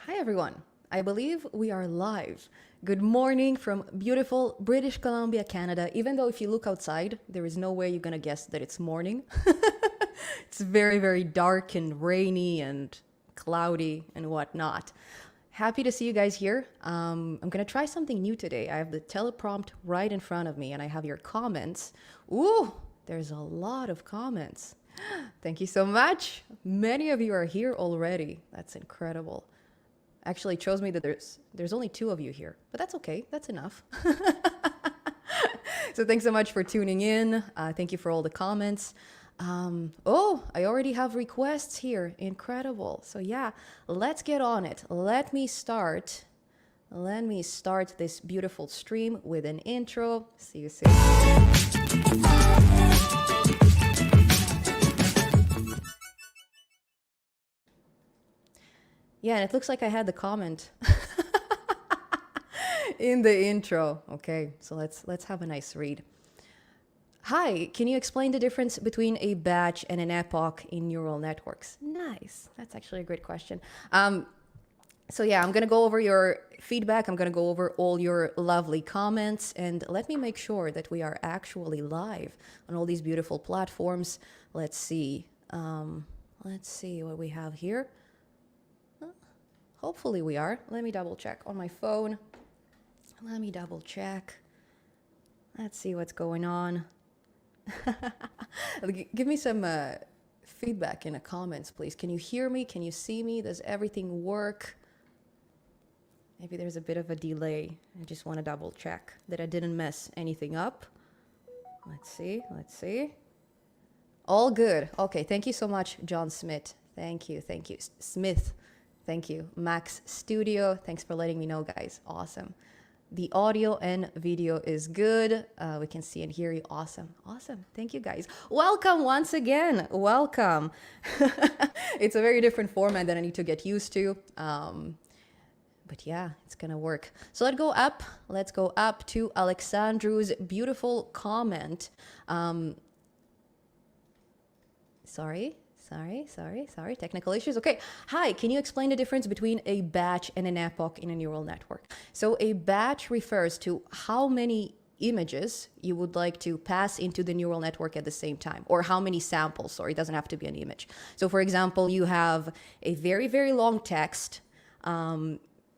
Hi everyone. I believe we are live. Good morning from beautiful British Columbia, Canada. Even though if you look outside, there is no way you're gonna guess that it's morning. It's very, very dark and rainy and cloudy and whatnot. Happy to see you guys here. I'm gonna try something new today. I have the teleprompt right in front of me and I have your comments. Ooh, there's a lot of comments. Thank you so much. Many of you are here already. That's incredible. Actually, it shows me that there's only 2 of you here, but that's okay. That's enough. So thanks so much for tuning in. Thank you for all the comments. Oh, I already have requests here. Incredible. So yeah, let's get on it. Let me start this beautiful stream with an intro. See you soon. Yeah, and it looks like I had the comment in the intro. Okay, so let's have a nice read. Hi, can you explain the difference between a batch and an epoch in neural networks? Nice. That's actually a great question. So yeah, I'm going to go over your feedback. I'm going to go over all your lovely comments, and let me make sure that we are actually live on all these beautiful platforms. Let's see. Let's see what we have here. Hopefully we are. Let me double check on my phone. Let me double check. Let's see what's going on. Give me some feedback in the comments, please. Can you hear me? Can you see me? Does everything work? Maybe there's a bit of a delay. I just want to double check that I didn't mess anything up. Let's see. Let's see. All good. Okay. Thank you so much, John Smith. Thank you. Thank you. Smith. Thank you. Max Studio. Thanks for letting me know, guys. Awesome. The audio and video is good. We can see and hear you. Awesome. Awesome. Thank you, guys. Welcome once again. Welcome. It's a very different format that I need to get used to. But yeah, it's going to work. So let's go up. Let's go up to Alexandru's beautiful comment. Sorry. Technical issues. Okay. Hi, can you explain the difference between a batch and an epoch in a neural network? So a batch refers to how many images you would like to pass into the neural network at the same time, or how many samples. Sorry, it doesn't have to be an image. So for example, you have a very, very long text,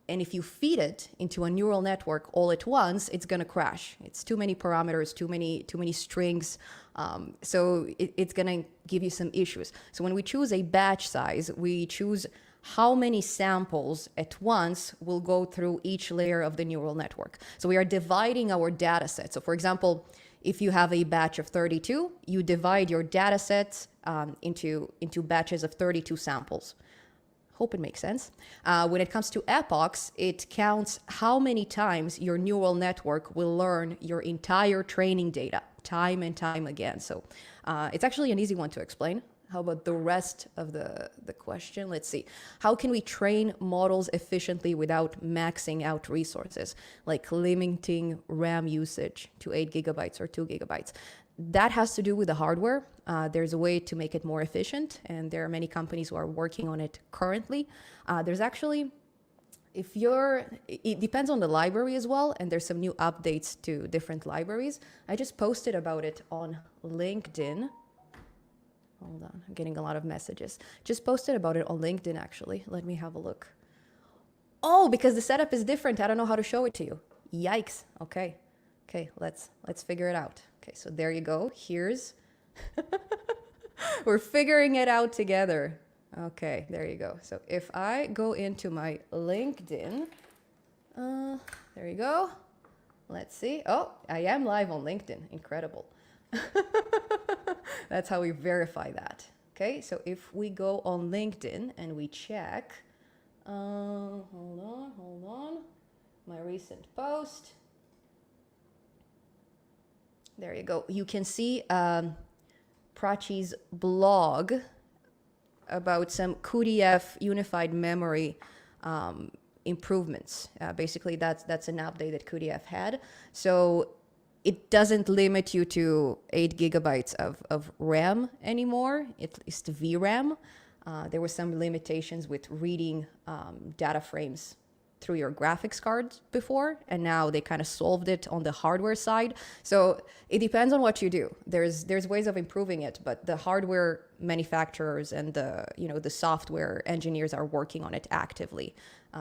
and if you feed it into a neural network all at once, it's going to crash. It's too many parameters, too many strings. So it's going to give you some issues. So when we choose a batch size, we choose how many samples at once will go through each layer of the neural network. So we are dividing our data set. So for example, if you have a batch of 32, you divide your data sets into batches of 32 samples. Hope it makes sense. When it comes to epochs, it counts how many times your neural network will learn your entire training data time and time again. So it's actually an easy one to explain. How about the rest of the question? Let's see. How can we train models efficiently without maxing out resources, like limiting RAM usage to 8 gigabytes or 2 gigabytes? That has to do with the hardware. There's a way to make it more efficient, and there are many companies who are working on it currently. There's actually, it depends on the library as well, and there's some new updates to different libraries. I just posted about it on LinkedIn. Hold on, I'm getting a lot of messages. Just posted about it on LinkedIn, actually. Let me have a look. Oh, because the setup is different. I don't know how to show it to you. Yikes. Okay, let's figure it out. Okay, so there you go. Here's, we're figuring it out together. Okay, there you go. So if I go into my LinkedIn, there you go. Let's see. Oh, I am live on LinkedIn. Incredible. That's how we verify that. Okay, so if we go on LinkedIn and we check, hold on, my recent post. There you go. You can see Prachi's blog about some QDF unified memory improvements. Basically, that's an update that QDF had. So it doesn't limit you to 8 gigabytes of RAM anymore, at least VRAM. There were some limitations with reading data frames through your graphics cards before, and now they kind of solved it on the hardware side. So it depends on what you do. There's ways of improving it, but the hardware manufacturers and the software engineers are working on it actively.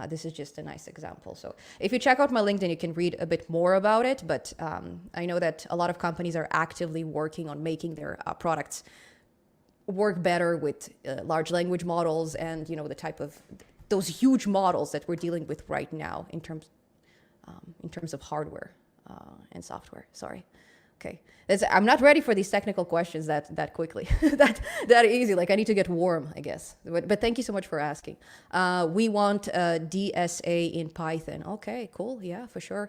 This is just a nice example. So if you check out my LinkedIn, you can read a bit more about it, but I know that a lot of companies are actively working on making their products work better with large language models and the type of those huge models that we're dealing with right now in terms of hardware and software. Sorry. Okay. I'm not ready for these technical questions that quickly, that easy. Like I need to get warm, I guess. But thank you so much for asking. We want DSA in Python. Okay, cool. Yeah, for sure.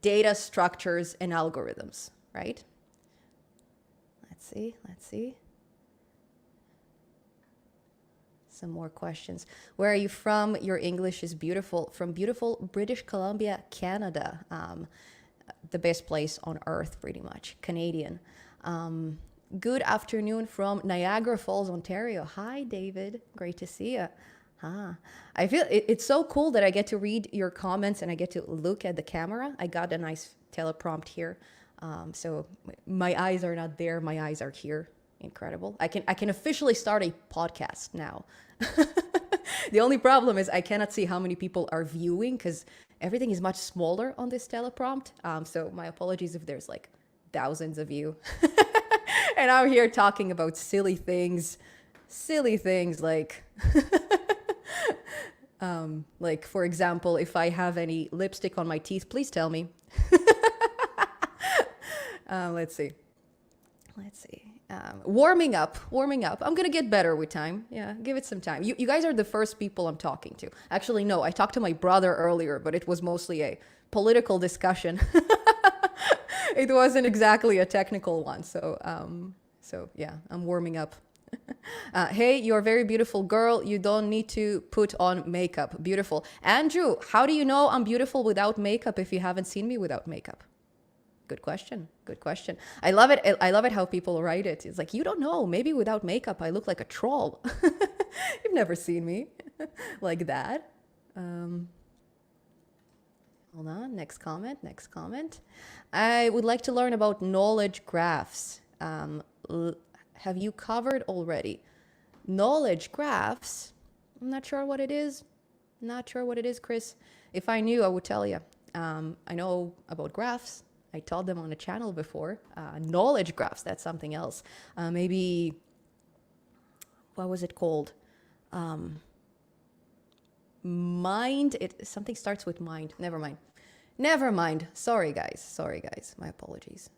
Data structures and algorithms, right? Let's see. Some more questions. Where are you from? Your English is beautiful. From beautiful British Columbia, Canada. The best place on earth, pretty much. Canadian. Good afternoon from Niagara Falls, Ontario. Hi, David. Great to see you. I feel it's so cool that I get to read your comments and I get to look at the camera. I got a nice teleprompt here. So my eyes are not there. My eyes are here. Incredible. I can officially start a podcast now. The only problem is I cannot see how many people are viewing because everything is much smaller on this teleprompt. So my apologies if there's like thousands of you. And I'm here talking about silly things like, like for example, if I have any lipstick on my teeth, please tell me. Let's see. Warming up. I'm gonna get better with time. Yeah, give it some time. You guys are the first people I'm talking to. Actually, no, I talked to my brother earlier, but it was mostly a political discussion. It wasn't exactly a technical one. So yeah, I'm warming up. Hey, you're a very beautiful girl. You don't need to put on makeup. Beautiful. Andrew, how do you know I'm beautiful without makeup if you haven't seen me without makeup? Good question. I love it how people write it. It's like, you don't know. Maybe without makeup, I look like a troll. You've never seen me like that. Hold on. Next comment. I would like to learn about knowledge graphs. Have you covered already? Knowledge graphs? I'm not sure what it is. Chris. If I knew, I would tell you. I know about graphs. I taught them on a channel before. Knowledge graphs, that's something else. Maybe, what was it called? Mind, something starts with mind. Never mind. Sorry guys, my apologies.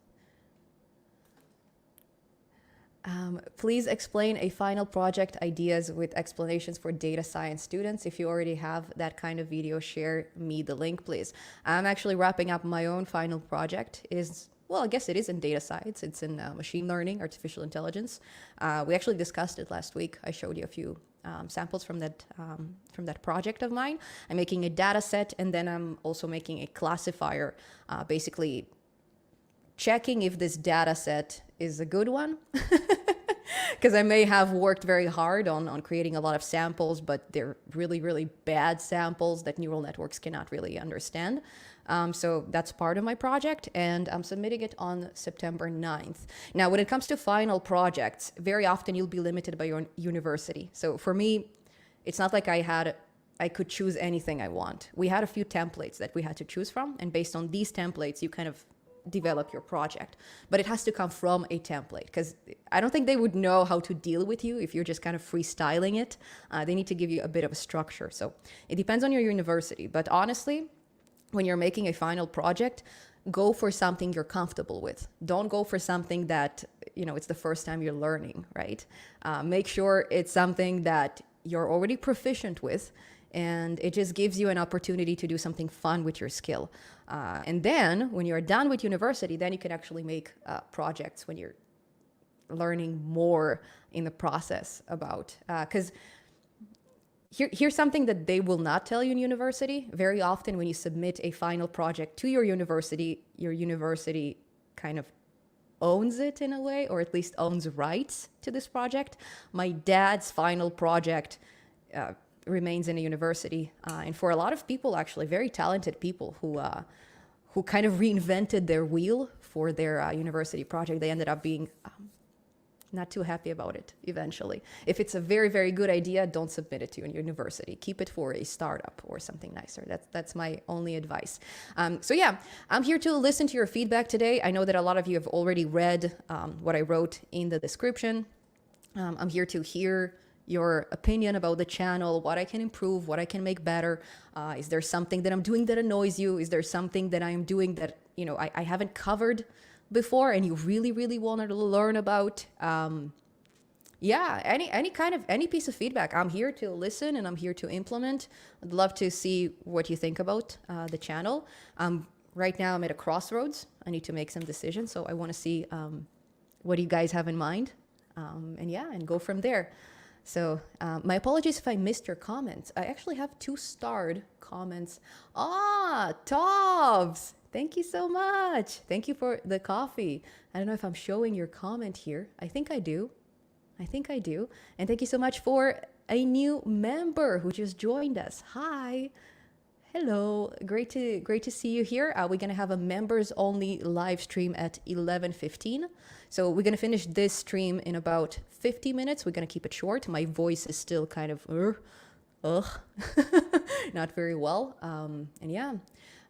Please explain a final project ideas with explanations for data science students. If you already have that kind of video, share me the link, please. I'm actually wrapping up my own final project. I guess it is in data science. It's in machine learning, artificial intelligence. We actually discussed it last week. I showed you a few samples from that project of mine. I'm making a data set, and then I'm also making a classifier, basically checking if this data set is a good one. Because I may have worked very hard on creating a lot of samples, but they're really, really bad samples that neural networks cannot really understand. So that's part of my project, and I'm submitting it on September 9th. Now, when it comes to final projects, very often you'll be limited by your university. So for me, it's not like I could choose anything I want. We had a few templates that we had to choose from, and based on these templates, you kind of develop your project, but it has to come from a template, because I don't think they would know how to deal with you if you're just kind of freestyling it. They need to give you a bit of a structure. So it depends on your university, but honestly, when you're making a final project, go for something you're comfortable with. Don't go for something that, it's the first time you're learning, right? Make sure it's something that you're already proficient with, and it just gives you an opportunity to do something fun with your skill. And then when you're done with university, then you can actually make projects when you're learning more in the process about, because here's something that they will not tell you in university. Very often when you submit a final project to your university kind of owns it in a way, or at least owns rights to this project. My dad's final project remains in a university, and for a lot of people, actually, very talented people who kind of reinvented their wheel for their university project, they ended up being not too happy about it eventually. If it's a very, very good idea, don't submit it to a university. Keep it for a startup or something nicer. That's my only advice. So yeah, I'm here to listen to your feedback today. I know that a lot of you have already read what I wrote in the description. I'm here to hear your opinion about the channel, what I can improve, what I can make better. Is there something that I'm doing that annoys you? Is there something that I am doing that, you know, I haven't covered before and you really, really wanted to learn about? Yeah, any piece of feedback. I'm here to listen and I'm here to implement. I'd love to see what you think about the channel. Right now I'm at a crossroads. I need to make some decisions. So I want to see what you guys have in mind. And go from there. So my apologies if I missed your comments. I actually have 2 starred comments. Tobbs, thank you so much. Thank you for the coffee. I don't know if I'm showing your comment here. I think I do. And thank you so much for a new member who just joined us. Hi. Hello, great to see you here. We're gonna have a members only live stream at 11:15. So we're gonna finish this stream in about 50 minutes. We're gonna keep it short. My voice is still kind of not very well.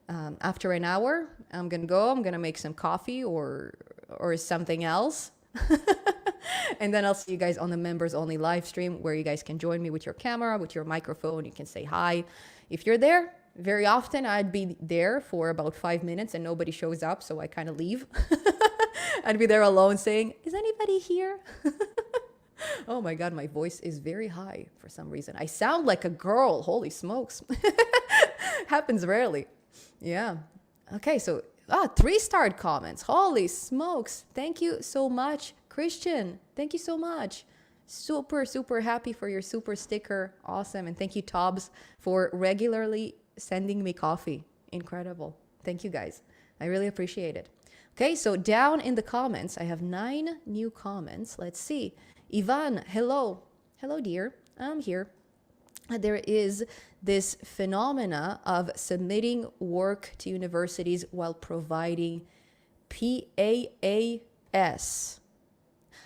After an hour, I'm gonna make some coffee or something else. And then I'll see you guys on the members only live stream where you guys can join me with your camera, with your microphone. You can say hi. If you're there, very often I'd be there for about 5 minutes and nobody shows up, so I kind of leave. I'd be there alone saying, is anybody here? Oh my God, my voice is very high for some reason. I sound like a girl, holy smokes. Happens rarely. Yeah. Okay, so 3-starred comments, holy smokes. Thank you so much, Christian. Thank you so much. Super, super happy for your super sticker. Awesome. And thank you, Tobbs, for regularly sending me coffee. Incredible. Thank you, guys. I really appreciate it. Okay, so down in the comments, I have 9 new comments. Let's see. Ivan, hello. Hello, dear. I'm here. There is this phenomena of submitting work to universities while providing PAAS.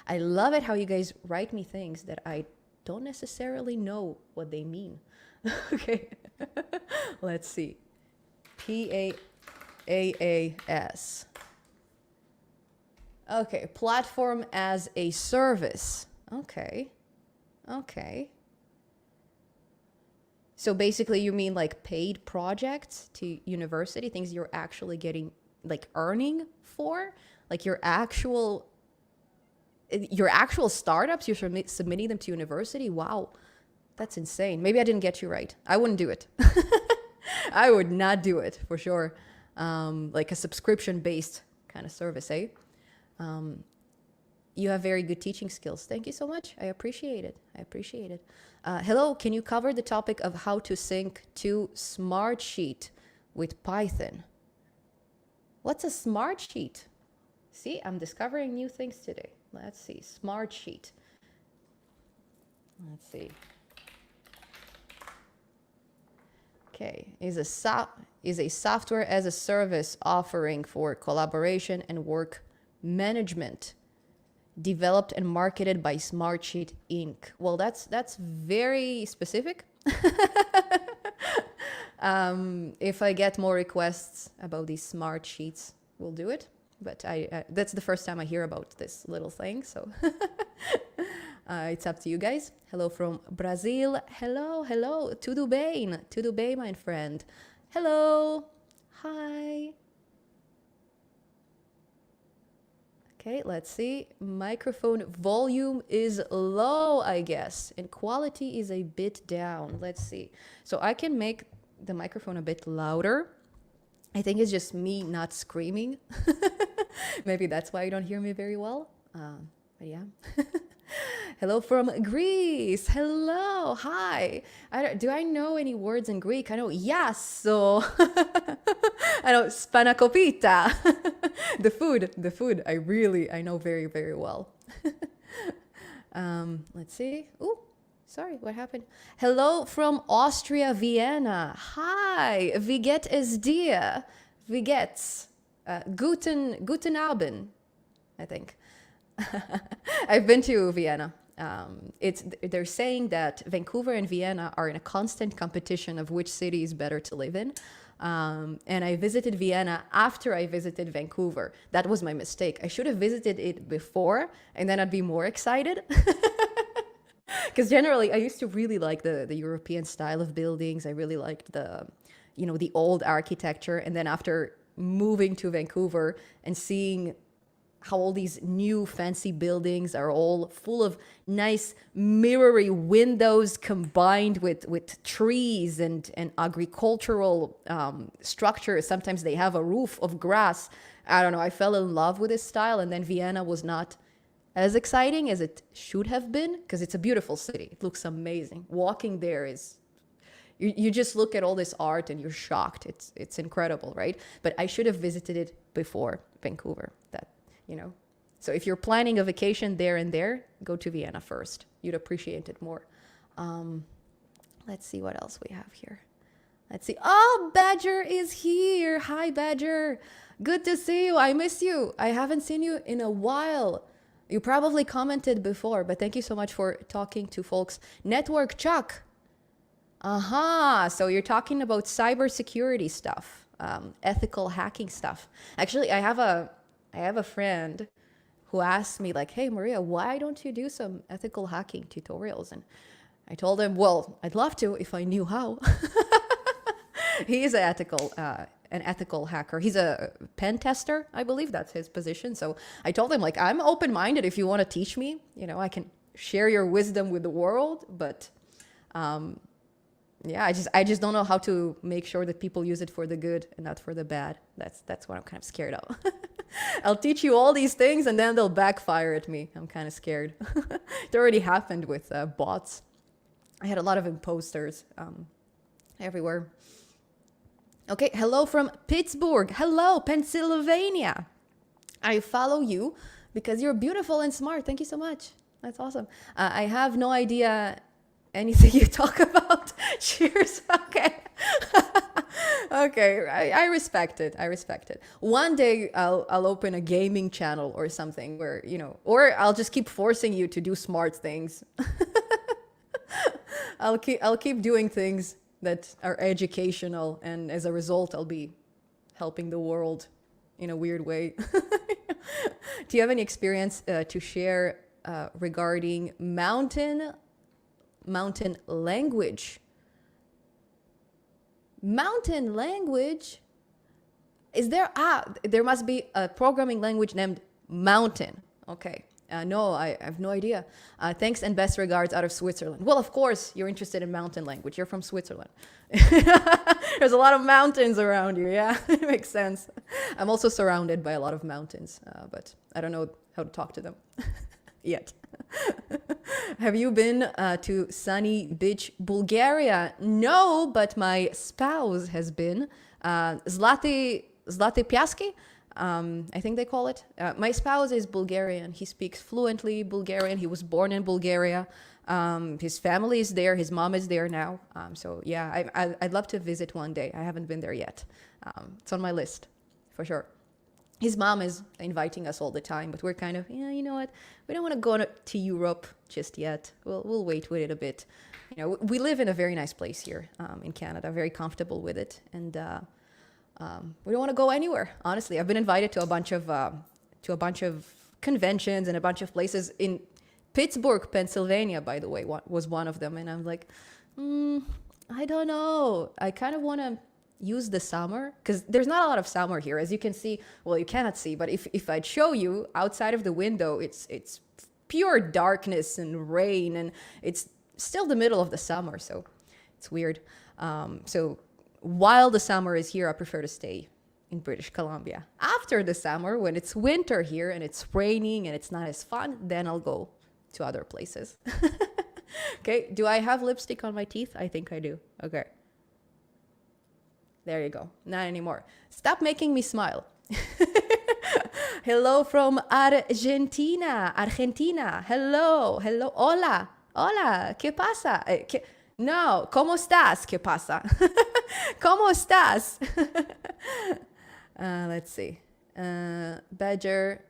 I love it how you guys write me things that I don't necessarily know what they mean. Okay, let's see. PAAS. Okay, platform as a service. Okay. So basically you mean like paid projects to university, things you're actually getting, like earning for? Like your actual startups, you're submitting them to university? Wow, that's insane. Maybe I didn't get you right. I wouldn't do it. I would not do it for sure. Like a subscription-based kind of service, eh? You have very good teaching skills. Thank you so much. I appreciate it. Hello, can you cover the topic of how to sync to Smartsheet with Python? What's a Smartsheet? See, I'm discovering new things today. Let's see, Smartsheet. Let's see. Okay, is a software as a service offering for collaboration and work management, developed and marketed by Smartsheet Inc. Well, that's very specific. If I get more requests about these Smartsheets, we'll do it. But that's the first time I hear about this little thing, so it's up to you guys. Hello from Brazil. Hello. Tudo bem, my friend. Hello. Hi. Okay, let's see. Microphone volume is low, I guess, and quality is a bit down. Let's see. So I can make the microphone a bit louder. I think it's just me not screaming. Maybe that's why you don't hear me very well. But yeah. Hello from Greece. Hello. Hi. Do I know any words in Greek? I know yasso. I know spanakopita. The food. I know very, very well. Let's see. Ooh, sorry, what happened? Hello from Austria, Vienna. Hi. Wie geht es dir? Wie geht's? Guten Abend, I think. I've been to Vienna. They're saying that Vancouver and Vienna are in a constant competition of which city is better to live in. And I visited Vienna after I visited Vancouver. That was my mistake. I should have visited it before, and then I'd be more excited. Because generally, I used to really like the European style of buildings. I really liked the old architecture. And then after moving to Vancouver and seeing how all these new fancy buildings are all full of nice mirrory windows combined with trees and agricultural structures. Sometimes they have a roof of grass. I don't know. I fell in love with this style. And then Vienna was not as exciting as it should have been because it's a beautiful city. It looks amazing. Walking there is... You just look at all this art and you're shocked. It's incredible, right? But I should have visited it before Vancouver. So if you're planning a vacation there and there, go to Vienna first. You'd appreciate it more. Let's see what else we have here. Let's see. Oh, Badger is here. Hi, Badger. Good to see you. I miss you. I haven't seen you in a while. You probably commented before, but thank you so much for talking to folks. Network Chuck. Aha. So you're talking about cybersecurity stuff, ethical hacking stuff. Actually, I have a friend who asked me like, hey, Maria, why don't you do some ethical hacking tutorials? And I told him, well, I'd love to if I knew how. He is an ethical hacker. He's a pen tester, I believe that's his position. So I told him like, I'm open-minded if you want to teach me, I can share your wisdom with the world, but yeah, I just don't know how to make sure that people use it for the good and not for the bad. That's what I'm kind of scared of. I'll teach you all these things and then they'll backfire at me. I'm kind of scared. It already happened with bots. I had a lot of imposters everywhere. Okay, hello from Pittsburgh. Hello, Pennsylvania. I follow you because you're beautiful and smart. Thank you so much. That's awesome. I have no idea anything you talk about. Cheers. Okay. Okay. I respect it. One day I'll open a gaming channel or something where, or I'll just keep forcing you to do smart things. I'll keep doing things that are educational, and as a result, I'll be helping the world in a weird way. Do you have any experience to share regarding mountain language? Mountain language? Is there? There must be a programming language named Mountain. Okay. No, I have no idea. Thanks and best regards out of Switzerland. Well, of course, you're interested in mountain language. You're from Switzerland. There's a lot of mountains around you. Yeah, it makes sense. I'm also surrounded by a lot of mountains, but I don't know how to talk to them yet. Have you been to sunny beach, Bulgaria? No, but my spouse has been. Zlati Piaski? I think they call it. My spouse is Bulgarian. He speaks fluently Bulgarian. He was born in Bulgaria. His family is there. His mom is there now. So yeah, I'd love to visit one day. I haven't been there yet. It's on my list for sure. His mom is inviting us all the time, but we're kind of, yeah, you know what? We don't want to go to Europe just yet. We'll wait with it a bit. We live in a very nice place here in Canada, very comfortable with it. And we don't want to go anywhere. Honestly, I've been invited to a bunch of conventions and a bunch of places in Pittsburgh, Pennsylvania, by the way, was one of them. And I'm like, I don't know. I kind of want to use the summer because there's not a lot of summer here, as you can see. Well, you cannot see, but if I'd show you outside of the window, it's pure darkness and rain, and it's still the middle of the summer, so it's weird. So while the summer is here, I prefer to stay in British Columbia. After the summer, when it's winter here and it's raining and it's not as fun, then I'll go to other places. Okay, do I have lipstick on my teeth? I think I do. Okay. There you go. Not anymore. Stop making me smile. Hello from Argentina. Argentina. Hello. Hello. Hola. Hola. ¿Qué pasa? No. ¿Cómo estás? ¿Qué pasa? ¿Cómo estás? Let's see. Badger.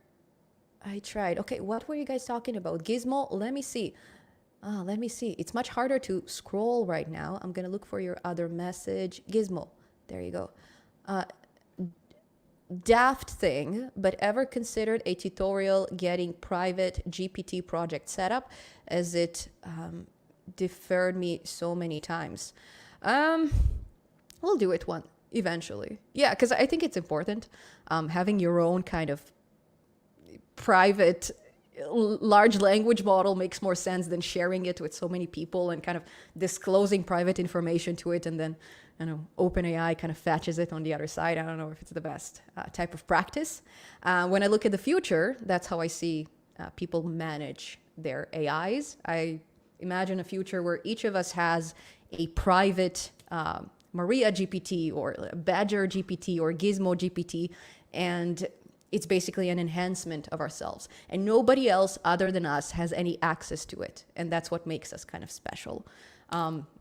I tried. Okay, what were you guys talking about? Gizmo? Let me see. Let me see. It's much harder to scroll right now. I'm going to look for your other message. Gizmo. There you go. Daft thing, but ever considered a tutorial getting private GPT project set up, as it deferred me so many times. We'll do it one eventually. Yeah, because I think it's important. Having your own kind of private large language model makes more sense than sharing it with so many people and kind of disclosing private information to it, and then, you know, OpenAI kind of fetches it on the other side. I don't know if it's the best type of practice. When I look at the future, that's how I see people manage their AIs. I imagine a future where each of us has a private Maria GPT or Badger GPT or Gizmo GPT, and it's basically an enhancement of ourselves. And nobody else other than us has any access to it. And that's what makes us kind of special.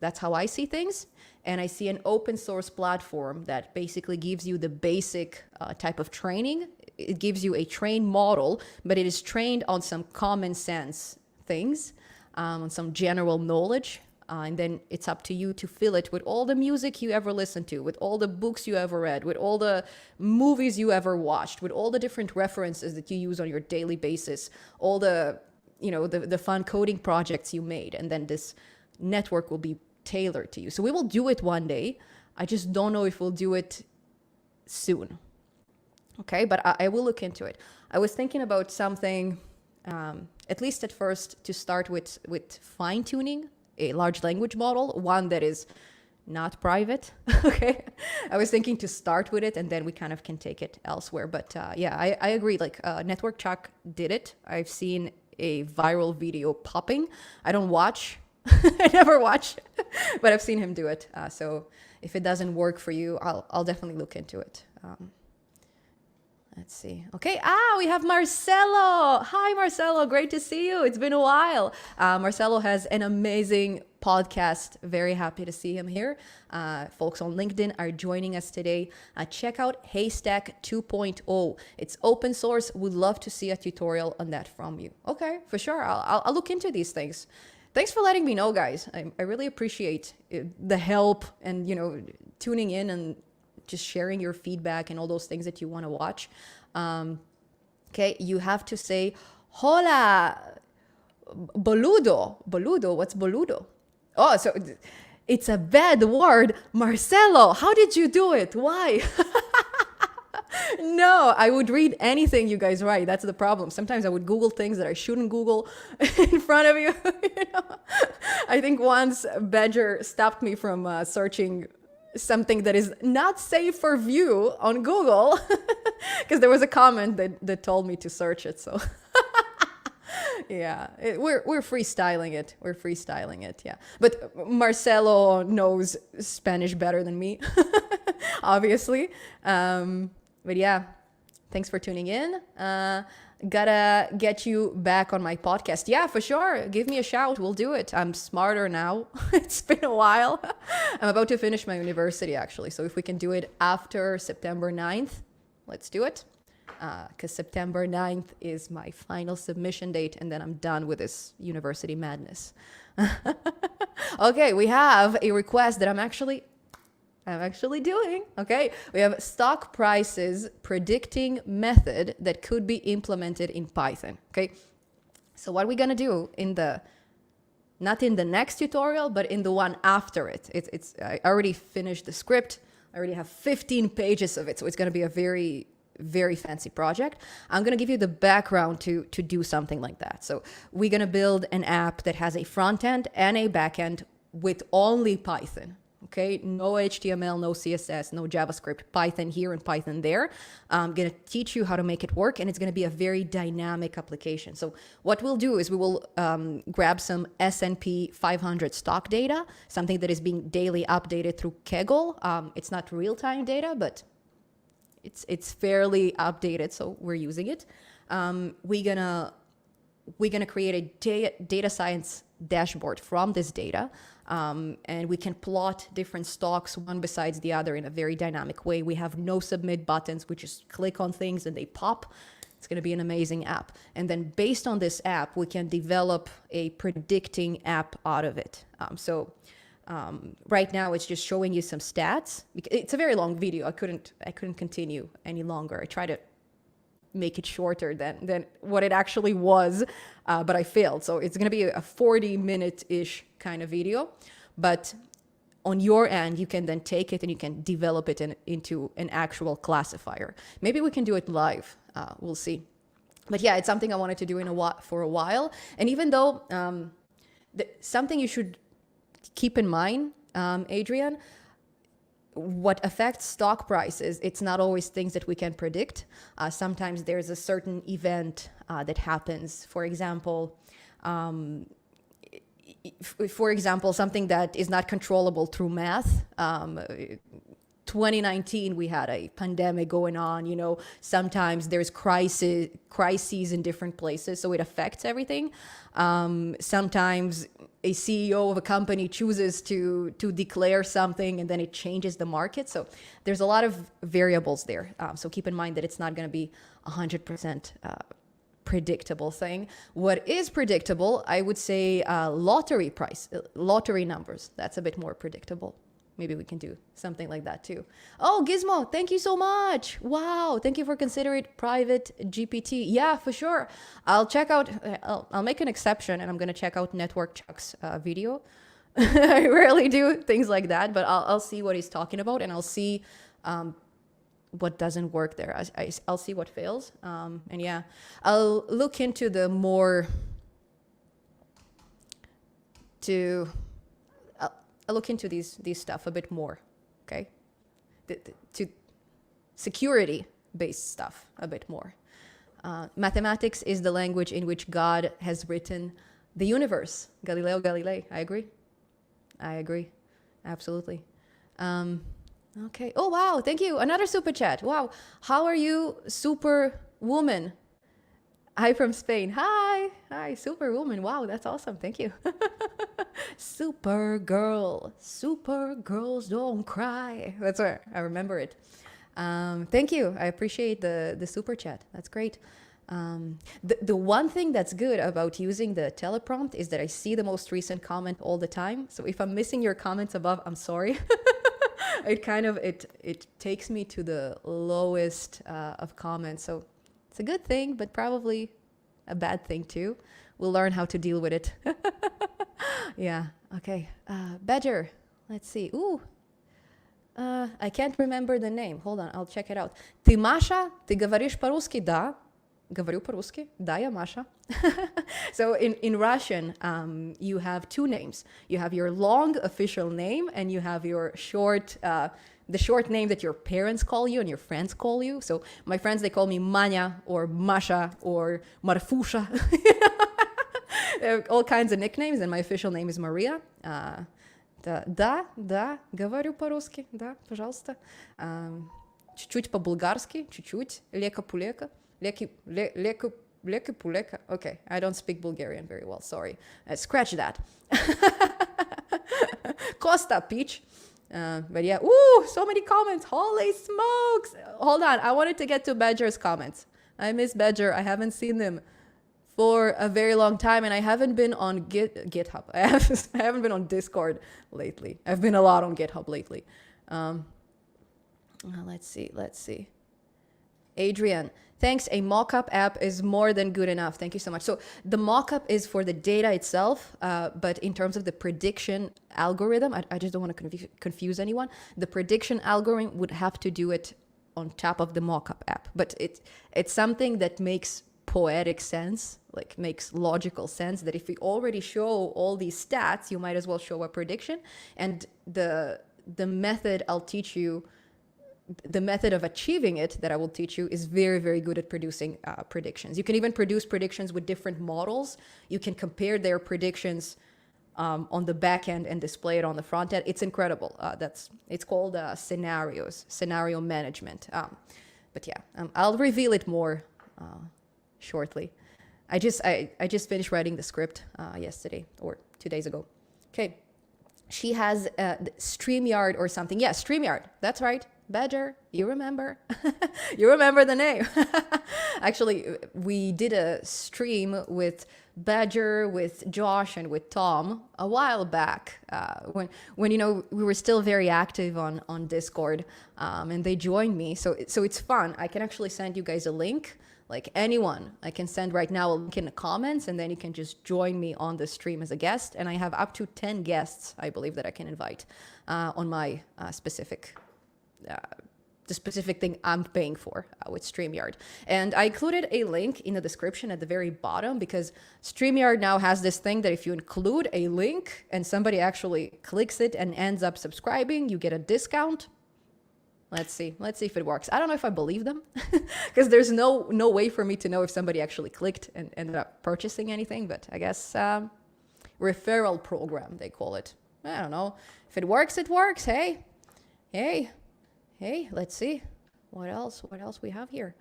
That's how I see things. And I see an open source platform that basically gives you the basic type of training. It gives you a trained model, but it is trained on some common sense things, on some general knowledge. And then it's up to you to fill it with all the music you ever listened to, with all the books you ever read, with all the movies you ever watched, with all the different references that you use on your daily basis, all the, you know, the fun coding projects you made. And then this network will be tailored to you. So we will do it one day. I just don't know if we'll do it soon. Okay, but I will look into it. I was thinking about something, at least at first, to start with fine-tuning a large language model, one that is not private. Okay, I was thinking to start with it, and then we kind of can take it elsewhere. But yeah, I agree. Like Network Chuck did it. I've seen a viral video popping. I don't watch. I never watch, but I've seen him do it. So if it doesn't work for you, I'll definitely look into it. Let's see. Okay. We have Marcelo. Hi, Marcelo. Great to see you. It's been a while. Marcelo has an amazing podcast. Very happy to see him here. Folks on LinkedIn are joining us today. Check out Haystack 2.0. It's open source. Would love to see a tutorial on that from you. Okay, for sure. I'll look into these things. Thanks for letting me know, guys. I really appreciate the help and, you know, tuning in and just sharing your feedback and all those things that you want to watch. Okay, you have to say, hola, boludo. Boludo, what's boludo? Oh, so it's a bad word. Marcelo, how did you do it? Why? No, I would read anything you guys write. That's the problem. Sometimes I would Google things that I shouldn't Google in front of you. You know? I think once Badger stopped me from searching something that is not safe for view on Google because there was a comment that told me to search it. So yeah, we're freestyling it. We're freestyling it. Yeah. But Marcelo knows Spanish better than me, obviously. But yeah, thanks for tuning in. Gotta get you back on my podcast. Yeah, for sure. Give me a shout. We'll do it. I'm smarter now. It's been a while. I'm about to finish my university, actually. So if we can do it after September 9th, let's do it. Because September 9th is my final submission date, and then I'm done with this university madness. Okay, we have a request that I'm actually doing. Okay, we have stock prices predicting method that could be implemented in Python. Okay, so what we're gonna do not in the next tutorial, but in the one after it. I already finished the script. I already have 15 pages of it, so it's gonna be a very, very fancy project. I'm gonna give you the background to do something like that. So we're gonna build an app that has a front end and a back end with only Python. Okay, no HTML, no CSS, no JavaScript, Python here and Python there. I'm going to teach you how to make it work, and it's going to be a very dynamic application. So what we'll do is we will grab some S&P 500 stock data, something that is being daily updated through Kaggle. It's not real-time data, but it's fairly updated, so we're using it. We're gonna create a data science dashboard from this data, and we can plot different stocks one besides the other in a very dynamic way. We have no submit buttons. We just click on things and they pop. It's going to be an amazing app. And then based on this app, we can develop a predicting app out of it. Right now it's just showing you some stats. It's a very long video. I couldn't continue any longer. I tried to make it shorter than what it actually was, but I failed. So it's going to be a 40-minute-ish kind of video. But on your end, you can then take it and you can develop it into an actual classifier. Maybe we can do it live. We'll see. But yeah, it's something I wanted to do for a while. And even though something you should keep in mind, Adrian, what affects stock prices, it's not always things that we can predict. Sometimes there's a certain event that happens. For example, something that is not controllable through math. 2019, we had a pandemic going on. You know, sometimes there's crises in different places, so it affects everything. Sometimes a CEO of a company chooses to declare something and then it changes the market. So there's a lot of variables there. So keep in mind that it's not going to be 100% predictable thing. What is predictable, I would say lottery numbers. That's a bit more predictable. Maybe we can do something like that too. Oh, Gizmo, thank you so much. Wow, thank you for considering private GPT. Yeah, for sure. I'll check out, I'll make an exception and I'm going to check out Network Chuck's video. I rarely do things like that, but I'll see what he's talking about and I'll see what doesn't work there. I'll see what fails. And yeah, I'll look into the more I'll look into these stuff a bit more, okay? To security-based stuff a bit more. Mathematics is the language in which God has written the universe. Galileo Galilei, I agree, absolutely. Okay, oh wow, thank you, another super chat. Wow, how are you, Superwoman? Hi from Spain. Hi, Superwoman. Wow, that's awesome. Thank you. Supergirls don't cry. That's where I remember it. Thank you. I appreciate the super chat. That's great. The one thing that's good about using the teleprompt is that I see the most recent comment all the time. So if I'm missing your comments above, I'm sorry. It takes me to the lowest of comments. So it's a good thing, but probably a bad thing too. We'll learn how to deal with it. Yeah, okay. Badger, let's see. Ooh, I can't remember the name. Hold on, I'll check it out. Ты Маша? Ты говоришь по-русски? Да. Говорю по-русски. Да, я Маша. So in Russian, you have two names. You have your long official name and you have your short the short name that your parents call you and your friends call you. So my friends, they call me Manya or Masha or Marfusha. All kinds of nicknames, and my official name is Maria. Да, говорю по-русски, да, пожалуйста. Чуть-чуть по-булгарски, чуть-чуть, лека-пулека, лека-пулека. Okay, I don't speak Bulgarian very well, sorry. Scratch that. Costa, peach. But yeah, ooh, so many comments. Holy smokes. Hold on, I wanted to get to Badger's comments. I miss Badger. I haven't seen them for a very long time, and I haven't been on GitHub. I haven't been on Discord lately. I've been a lot on GitHub lately. Let's see. Adrian, thanks. A mockup app is more than good enough. Thank you so much. So the mockup is for the data itself, but in terms of the prediction algorithm, I just don't want to confuse anyone. The prediction algorithm would have to do it on top of the mockup app, but it's something that makes poetic sense, like makes logical sense, that if we already show all these stats, you might as well show a prediction. And the the method I'll teach you, the method of achieving it that I will teach you is very, very good at producing predictions. You can even produce predictions with different models. You can compare their predictions on the back end and display it on the front end. It's incredible. It's called scenario management. But yeah, I'll reveal it more shortly. I just finished writing the script yesterday or 2 days ago. Okay, she has StreamYard or something. Yeah, StreamYard. That's right. Badger, you remember? You remember the name. Actually, we did a stream with Badger, with Josh, and with Tom a while back when we were still very active on Discord, and they joined me. So it's fun. I can actually send you guys a link. Like anyone, I can send right now a link in the comments, and then you can just join me on the stream as a guest. And I have up to 10 guests, I believe, that I can invite on my the specific thing I'm paying for with StreamYard. And I included a link in the description at the very bottom, because StreamYard now has this thing that if you include a link and somebody actually clicks it and ends up subscribing, you get a discount. Let's see if it works. I don't know if I believe them, because there's no way for me to know if somebody actually clicked and ended up purchasing anything. But I guess referral program, they call it. I don't know. If it works, it works. Hey, let's see. What else we have here?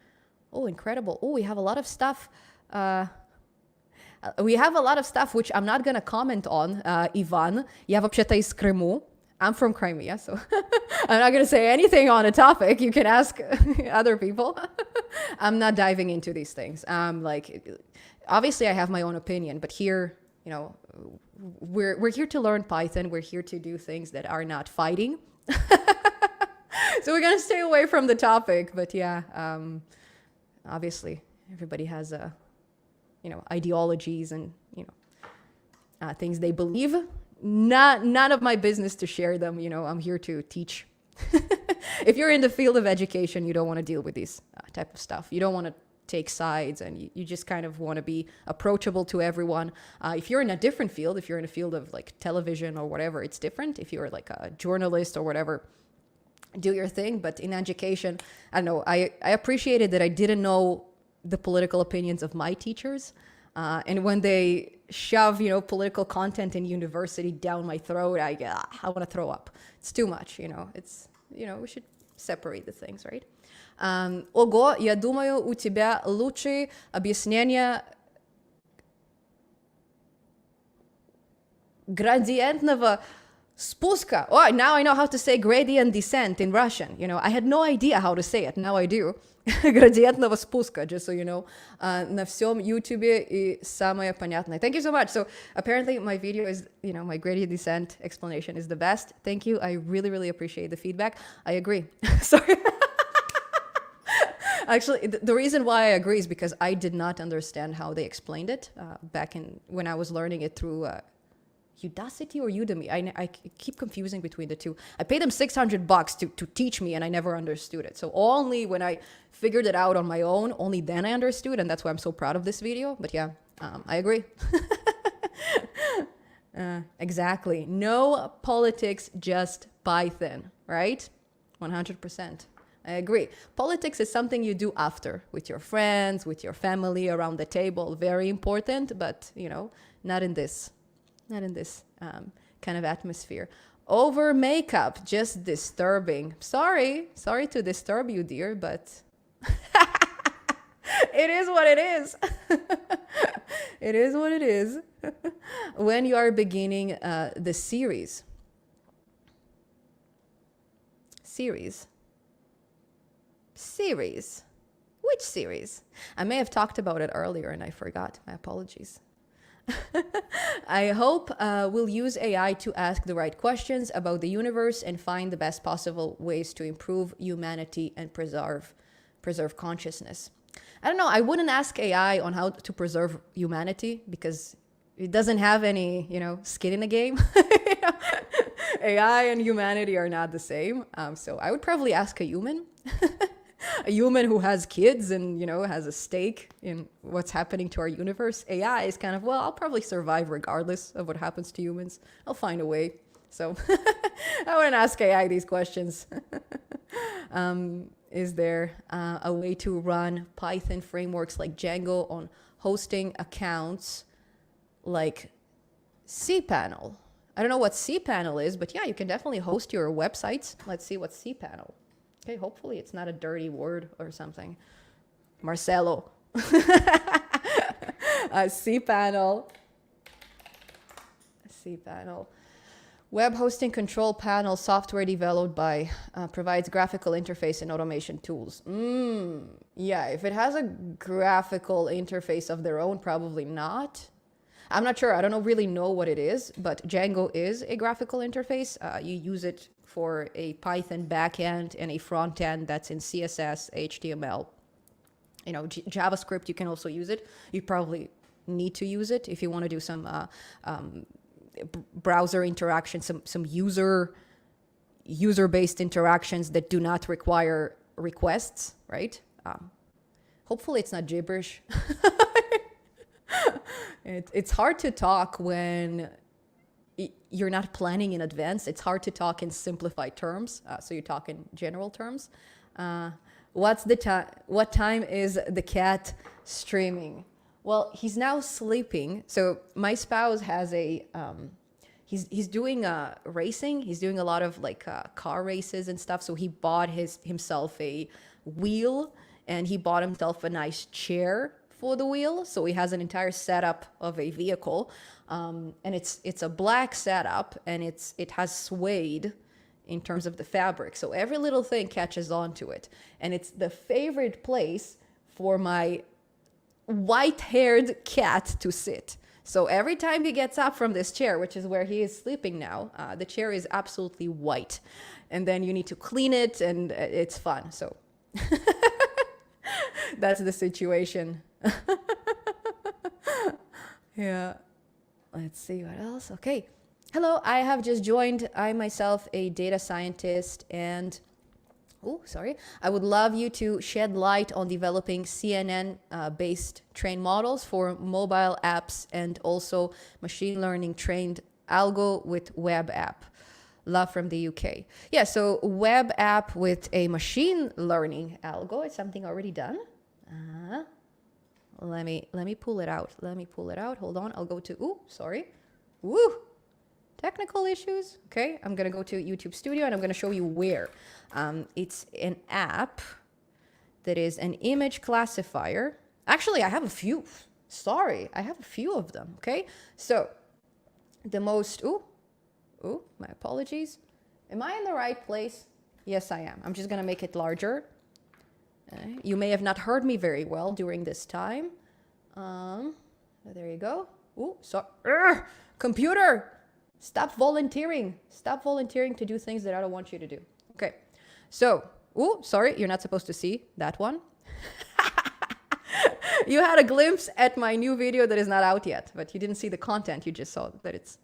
Oh, incredible. Oh, we have a lot of stuff. Which I'm not going to comment on. Ivan, я вообще-то из Крыму. I'm from Crimea, so I'm not going to say anything on a topic. You can ask other people. I'm not diving into these things. Obviously I have my own opinion, but here, we're here to learn Python. We're here to do things that are not fighting. So we're going to stay away from the topic, but yeah, obviously everybody has, ideologies and, things they believe. None of my business to share them. I'm here to teach. If you're in the field of education, you don't want to deal with these type of stuff. You don't want to take sides, and you just kind of want to be approachable to everyone. If you're in a different field, if you're in a field of like television or whatever, it's different. If you're like a journalist or whatever, do your thing. But in education, I don't know, I appreciated that I didn't know the political opinions of my teachers. And when they shove, political content in university down my throat, I want to throw up. It's too much, It's, we should separate the things, right? Ого, я думаю, у тебя лучшие объяснения градиентного спуска. Oh, now I know how to say gradient descent in Russian. I had no idea how to say it. Now I do. Градиентного спуска, just so you know. На всем YouTube и самое понятное. Thank you so much. So apparently my video is, my gradient descent explanation is the best. Thank you. I really, really appreciate the feedback. I agree. Sorry. Actually, the reason why I agree is because I did not understand how they explained it back when I was learning it through Udacity or Udemy. I keep confusing between the two. I paid them $600 to teach me, and I never understood it. So only when I figured it out on my own, only then I understood, and that's why I'm so proud of this video. But yeah, I agree. Exactly. No politics, just Python, right? 100%. I agree. Politics is something you do after, with your friends, with your family, around the table. Very important, but, not in this kind of atmosphere. Over makeup, just disturbing. Sorry to disturb you, dear, but it is what it is. It is what it is. When you are beginning the series. Which series? I may have talked about it earlier and I forgot. My apologies. I hope we'll use AI to ask the right questions about the universe and find the best possible ways to improve humanity and preserve consciousness. I don't know. I wouldn't ask AI on how to preserve humanity because it doesn't have any, skin in the game. AI and humanity are not the same. So I would probably ask a human. A human who has kids and, has a stake in what's happening to our universe. AI is kind of, I'll probably survive regardless of what happens to humans. I'll find a way. So I wouldn't ask AI these questions. Is there a way to run Python frameworks like Django on hosting accounts like cPanel? I don't know what cPanel is, but yeah, you can definitely host your websites. Let's see what cPanel. Okay, hopefully it's not a dirty word or something. Marcelo. cPanel. cPanel. Web hosting control panel software developed by provides graphical interface and automation tools. Yeah, if it has a graphical interface of their own, probably not. I'm not sure. I don't really know what it is, but Django is a graphical interface. You use it for a Python backend and a front end that's in CSS, HTML. You know, JavaScript, you can also use it. You probably need to use it if you want to do some browser interaction, some user-based interactions that do not require requests, right? Hopefully it's not gibberish. It's hard to talk when you're not planning in advance. It's hard to talk in simplified terms, so you talk in general terms. What time is the cat streaming? Well, he's now sleeping. So my spouse has a, he's doing racing. He's doing a lot of like car races and stuff. So he bought himself a wheel, and he bought himself a nice chair for the wheel. So he has an entire setup of a vehicle, and it's a black setup, and it has suede in terms of the fabric. So every little thing catches onto it, and it's the favorite place for my white-haired cat to sit. So every time he gets up from this chair, which is where he is sleeping now, the chair is absolutely white, and then you need to clean it, and it's fun. So that's the situation. Yeah. Let's see what else. Okay. Hello, I have just joined. I myself a data scientist, and I would love you to shed light on developing CNN based trained models for mobile apps, and also machine learning trained algo with web app. Love from the UK. Yeah, so web app with a machine learning algo is something already done. Let me pull it out. Hold on. I'll go to, technical issues. Okay, I'm gonna go to YouTube Studio, and I'm gonna show you where. It's an app that is an image classifier. Actually, I have a few. I have a few of them. Okay, so the most, my apologies. Am I in the right place? Yes, I am. I'm just gonna make it larger. You may have not heard me very well during this time. There you go. Computer! Stop volunteering. Stop volunteering to do things that I don't want you to do. Okay. So, you're not supposed to see that one. You had a glimpse at my new video that is not out yet, but you didn't see the content. You just saw that it's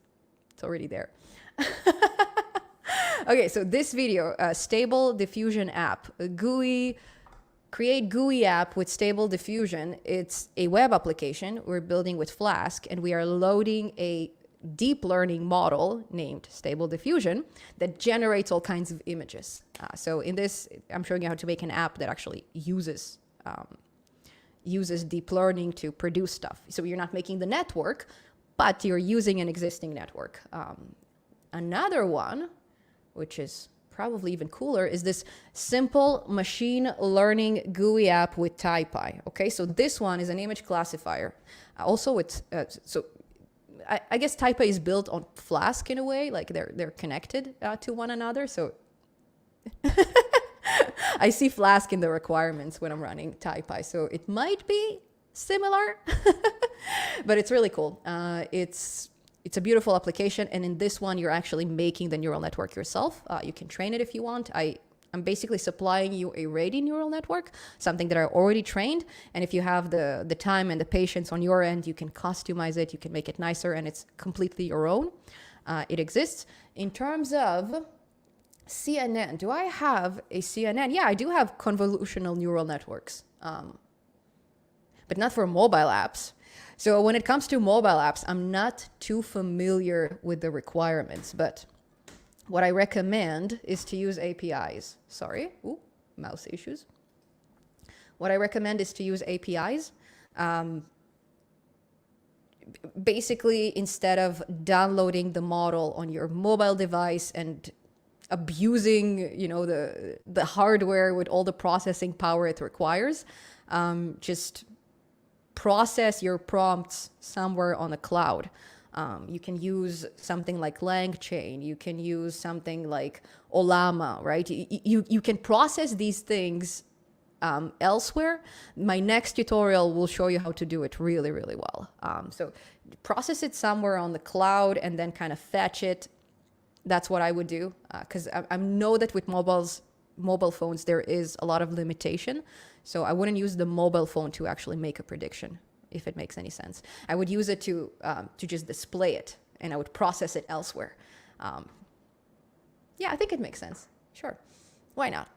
already there. Okay, so this video, Stable Diffusion app, create GUI app with Stable Diffusion. It's a web application we're building with Flask, and we are loading a deep learning model named Stable Diffusion that generates all kinds of images. So in this, I'm showing you how to make an app that actually uses deep learning to produce stuff. So you're not making the network, but you're using an existing network. Another one, which is probably even cooler, is this simple machine learning GUI app with TypePy. Okay, so this one is an image classifier. Also, it's I guess TypePy is built on Flask in a way, like they're connected to one another. So I see Flask in the requirements when I'm running TypePy, so it might be similar, but it's really cool. It's a beautiful application, and in this one, you're actually making the neural network yourself. You can train it if you want. I'm basically supplying you a ready neural network, something that I already trained. And if you have the time and the patience on your end, you can customize it, you can make it nicer, and it's completely your own. It exists. In terms of CNN, do I have a CNN? Yeah, I do have convolutional neural networks, but not for mobile apps. So when it comes to mobile apps, I'm not too familiar with the requirements, but what I recommend is to use APIs. Sorry, ooh, mouse issues. What I recommend is to use APIs. Basically, instead of downloading the model on your mobile device and abusing, you know, the hardware with all the processing power it requires, just process your prompts somewhere on the cloud. You can use something like LangChain. You can use something like Olama, right? You can process these things elsewhere. My next tutorial will show you how to do it really, really well. So process it somewhere on the cloud and then kind of fetch it. That's what I would do, because I know that with mobile phones, there is a lot of limitation. So I wouldn't use the mobile phone to actually make a prediction, if it makes any sense. I would use it to just display it, and I would process it elsewhere. Yeah, I think it makes sense. Sure. Why not?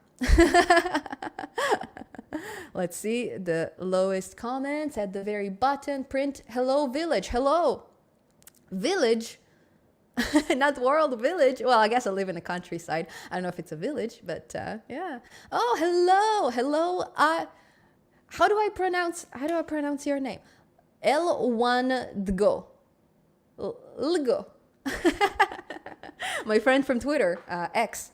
Let's see the lowest comments at the very bottom. Print hello village. Hello village. Not world, village. Well, I guess I live in the countryside. I don't know if it's a village, but yeah. Oh, hello. How do I pronounce your name? L1Dgo. Lgo. My friend from Twitter, X.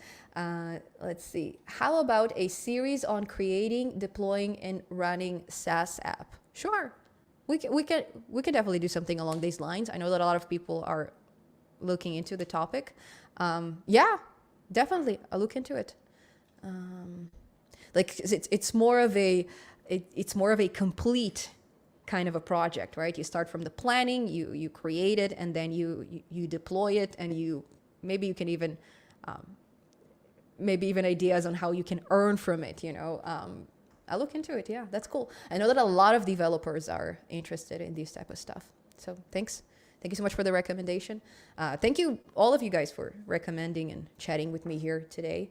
Let's see. How about a series on creating, deploying, and running SaaS app? Sure. We can definitely do something along these lines. I know that a lot of people are looking into the topic. Yeah, definitely. I'll look into it. Like it's more of a complete kind of a project, right? You start from the planning, you create it, and then you deploy it, and maybe you can even maybe even ideas on how you can earn from it, you know. I'll look into it. Yeah, that's cool. I know that a lot of developers are interested in this type of stuff. So thanks. Thank you so much for the recommendation. Thank you, all of you guys, for recommending and chatting with me here today.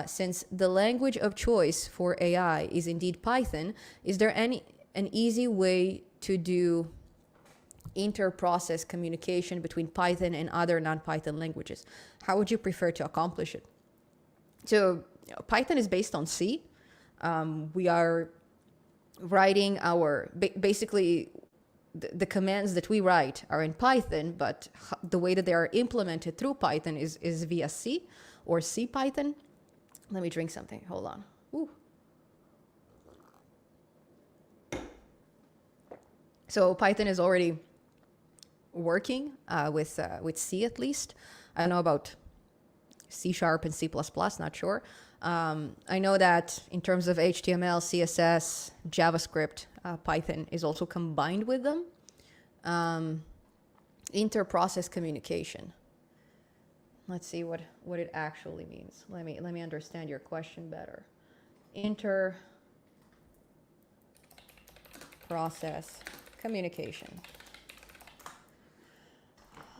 Since the language of choice for AI is indeed Python, is there an easy way to do inter-process communication between Python and other non-Python languages? How would you prefer to accomplish it? So Python is based on C. We are writing basically the commands that we write are in Python, but the way that they are implemented through Python is via C or C Python. Let me drink something. Hold on. Ooh. So Python is already working with C at least. I don't know about C# and C++, not sure. I know that in terms of HTML, CSS, JavaScript, Python is also combined with them. Inter-process communication. Let's see what it actually means. Let me understand your question better. Inter-process communication.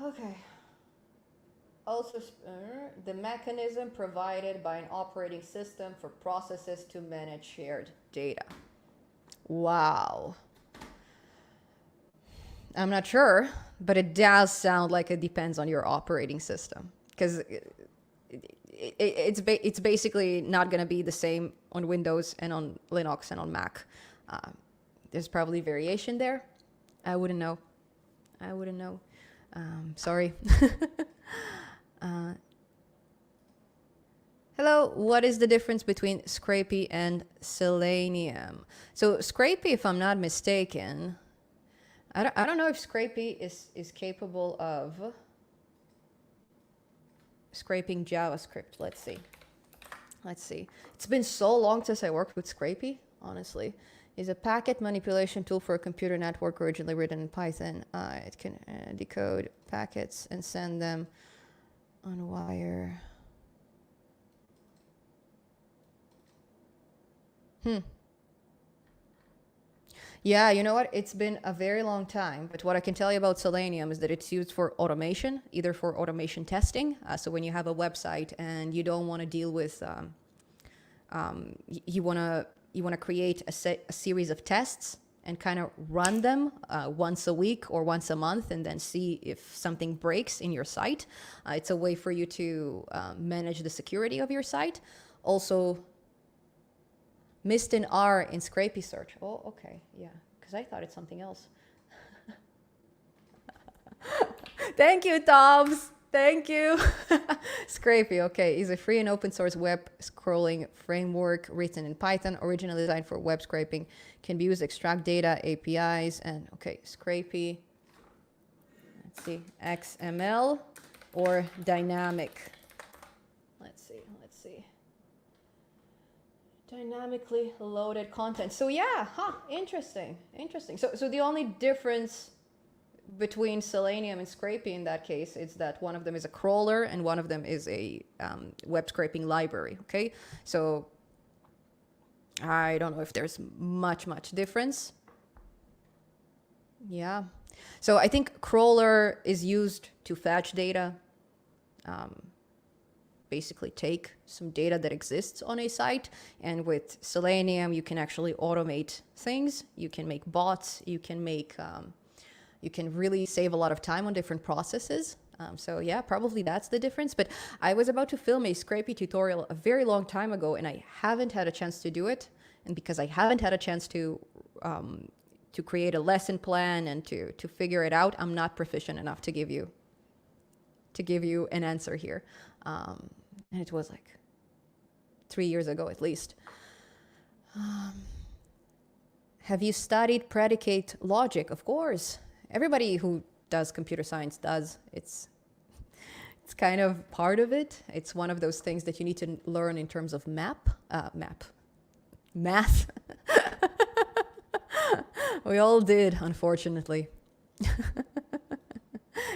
Okay. Also, the mechanism provided by an operating system for processes to manage shared data. Wow. I'm not sure, but it does sound like it depends on your operating system, because it's basically not going to be the same on Windows and on Linux and on Mac. There's probably variation there. I wouldn't know. Sorry. Hello, what is the difference between Scrapy and Selenium? So Scrapy, if I'm not mistaken, I don't know if Scrapy is capable of scraping JavaScript. Let's see. It's been so long since I worked with Scrapy, honestly. Is a packet manipulation tool for a computer network originally written in Python. It can decode packets and send them on wire. Yeah, you know what? It's been a very long time, but what I can tell you about Selenium is that it's used for automation, either for automation testing. So when you have a website and you don't want to deal with, you want to create a series of tests and kind of run them once a week or once a month and then see if something breaks in your site. It's a way for you to manage the security of your site. Also, missed an R in Scrapy search. Oh, okay, yeah, because I thought it's something else. Thank you, Toms. Thank you. Scrapy, okay, is a free and open source web scrolling framework written in Python, originally designed for web scraping, can be used to extract data, APIs, and okay, Scrapy, let's see, XML or dynamic. Let's see. Dynamically loaded content. So yeah, interesting. So the only difference between Selenium and Scrapy in that case is that one of them is a crawler and one of them is a web scraping library. Okay, so I don't know if there's much difference. Yeah, so I think crawler is used to fetch data, basically take some data that exists on a site, and with Selenium you can actually automate things. You can make bots, you can really save a lot of time on different processes. So yeah, probably that's the difference. But I was about to film a Scrapy tutorial a very long time ago, and I haven't had a chance to do it. And because I haven't had a chance to create a lesson plan and to figure it out, I'm not proficient enough to give you an answer here. And it was like 3 years ago at least. Have you studied predicate logic? Of course. Everybody who does computer science does. It's kind of part of it. It's one of those things that you need to learn in terms of math. We all did, unfortunately.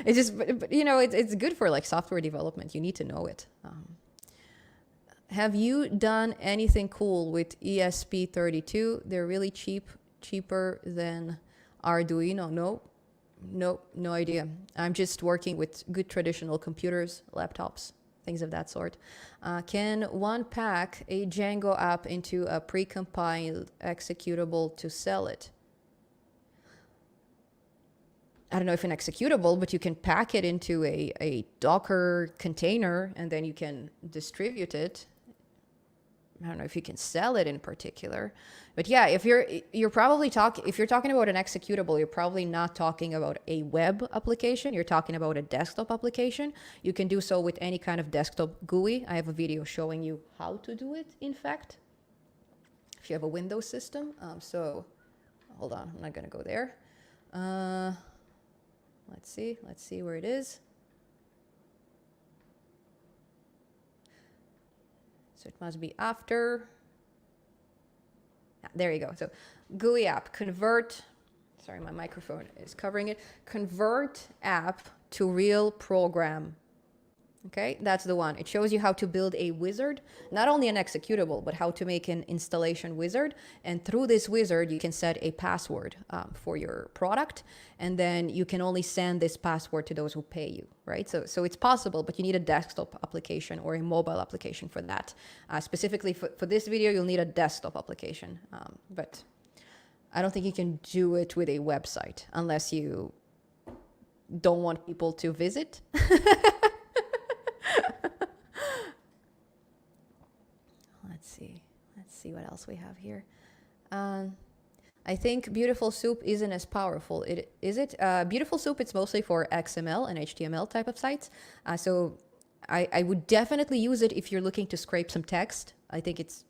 It's just, but, you know, it's good for like software development. You need to know it. Have you done anything cool with ESP32? They're really cheaper than Arduino. No idea. I'm just working with good traditional computers, laptops, things of that sort. Can one pack a Django app into a precompiled executable to sell it? I don't know if an executable, but you can pack it into a Docker container and then you can distribute it. I don't know if you can sell it in particular, but yeah, if you're probably if you're talking about an executable, you're probably not talking about a web application. You're talking about a desktop application. You can do so with any kind of desktop GUI. I have a video showing you how to do it, in fact, if you have a Windows system. So hold on, I'm not gonna go there. Let's see where it is. So it must be after. There you go. So GUI app, convert, sorry, my microphone is covering it. Convert app to real program. Okay, that's the one. It shows you how to build a wizard, not only an executable, but how to make an installation wizard. And through this wizard, you can set a password for your product. And then you can only send this password to those who pay you, right? So it's possible, but you need a desktop application or a mobile application for that. Specifically for this video, you'll need a desktop application. But I don't think you can do it with a website unless you don't want people to visit. Let's see what else we have here. I think Beautiful Soup isn't as powerful. Is it? Beautiful Soup, it's mostly for XML and HTML type of sites. So I would definitely use it if you're looking to scrape some text. I think it's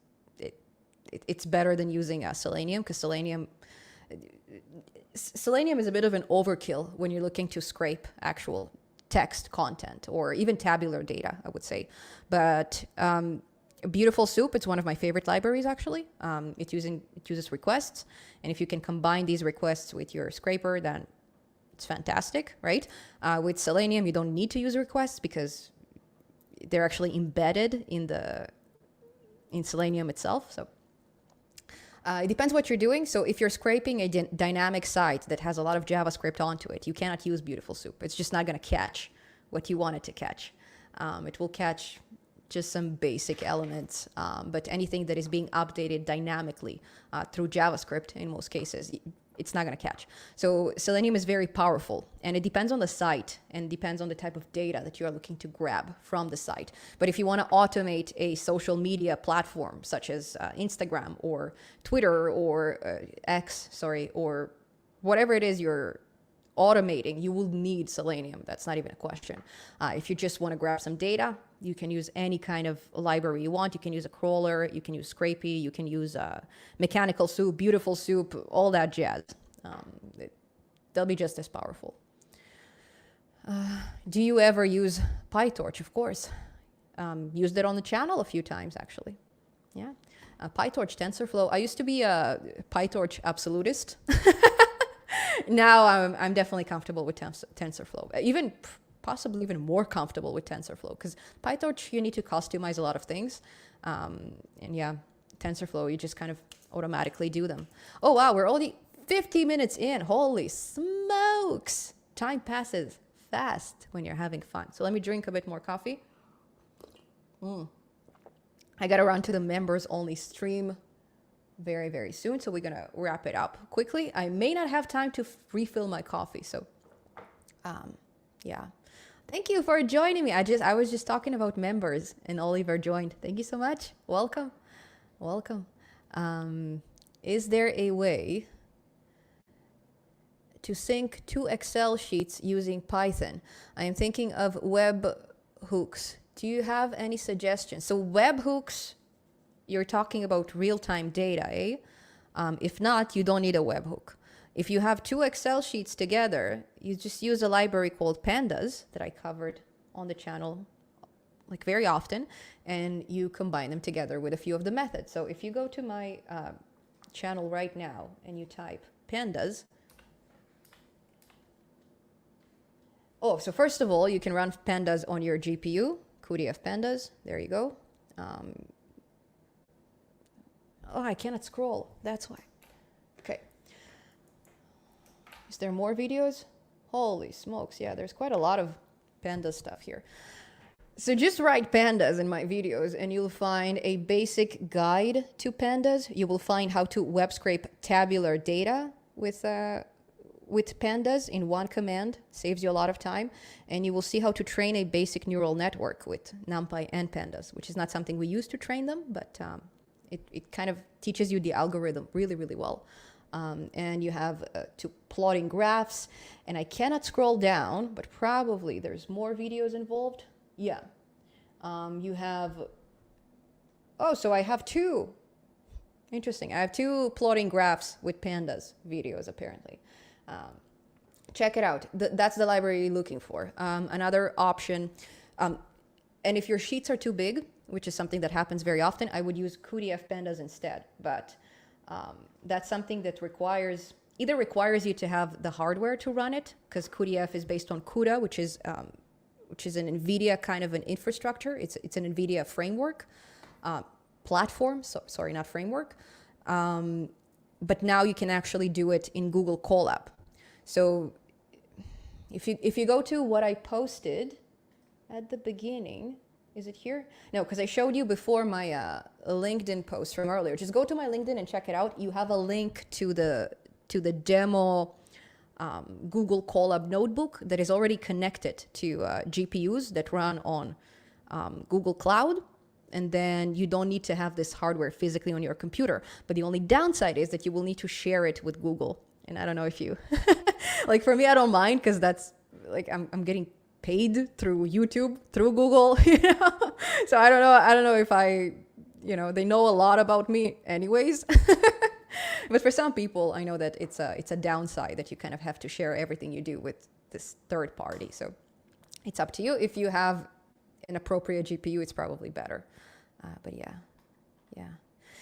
better than using Selenium, because Selenium is a bit of an overkill when you're looking to scrape actual text content or even tabular data, I would say. But Beautiful Soup, it's one of my favorite libraries, actually. It uses requests, and if you can combine these requests with your scraper, then it's fantastic, right? With Selenium, you don't need to use requests because they're actually embedded in Selenium itself. So it depends what you're doing. So if you're scraping a dynamic site that has a lot of JavaScript onto it, you cannot use Beautiful Soup. It's just not going to catch what you want it to catch. It will catch just some basic elements, but anything that is being updated dynamically through JavaScript, in most cases, it's not going to catch. So Selenium is very powerful, and it depends on the site and depends on the type of data that you are looking to grab from the site. But if you want to automate a social media platform such as Instagram or Twitter or X, or whatever it is you're automating, you will need Selenium. That's not even a question. If you just want to grab some data, you can use any kind of library you want. You can use a crawler, you can use Scrapey, you can use Mechanical Soup, Beautiful Soup, all that jazz. They'll be just as powerful. Do you ever use PyTorch? Of course. Used it on the channel a few times, actually. Yeah. PyTorch, TensorFlow. I used to be a PyTorch absolutist. Now I'm definitely comfortable with TensorFlow. Possibly even more comfortable with TensorFlow, because PyTorch, you need to customize a lot of things. And yeah, TensorFlow, you just kind of automatically do them. Oh, wow, we're only 50 minutes in. Holy smokes. Time passes fast when you're having fun. So let me drink a bit more coffee. I got to run to the members only stream very, very soon. So we're going to wrap it up quickly. I may not have time to refill my coffee. So, yeah. Thank you for joining me. I was just talking about members and Oliver joined. Thank you so much. Welcome. Welcome. Is there a way to sync two Excel sheets using Python? I am thinking of webhooks. Do you have any suggestions? So webhooks, you're talking about real-time data, eh? If not, you don't need a webhook. If you have two Excel sheets together, you just use a library called pandas that I covered on the channel like very often, and you combine them together with a few of the methods. So if you go to my channel right now and you type pandas. Oh, so first of all, you can run pandas on your GPU, cuDF pandas. There you go. Oh, I cannot scroll. That's why. Okay. Is there more videos? Holy smokes. Yeah, there's quite a lot of panda stuff here. So just write pandas in my videos and you'll find a basic guide to pandas. You will find how to web scrape tabular data with pandas in one command. Saves you a lot of time. And you will see how to train a basic neural network with NumPy and pandas, which is not something we use to train them, but it kind of teaches you the algorithm really, really well. And you have to plotting graphs, and I cannot scroll down, but probably there's more videos involved. Yeah. You have, oh, so I have two. Interesting. I have two plotting graphs with pandas videos, apparently. Check it out. That's the library you're looking for. Another option, and if your sheets are too big, which is something that happens very often, I would use cuDF pandas instead. But that's something that either requires you to have the hardware to run it, because cuDF is based on CUDA, which is an NVIDIA kind of an infrastructure. It's an NVIDIA framework, platform. Sorry, not framework. But now you can actually do it in Google Colab. So if you go to what I posted at the beginning. Is it here? No, because I showed you before my LinkedIn post from earlier. Just go to my LinkedIn and check it out. You have a link to the demo Google Colab notebook that is already connected to GPUs that run on Google Cloud. And then you don't need to have this hardware physically on your computer. But the only downside is that you will need to share it with Google. And I don't know if you, like for me, I don't mind, because that's like I'm getting paid through YouTube, through Google, you know? So I don't know if they know a lot about me anyways. But for some people, I know that it's a downside that you kind of have to share everything you do with this third party. So it's up to you. If you have an appropriate GPU, it's probably better. But yeah.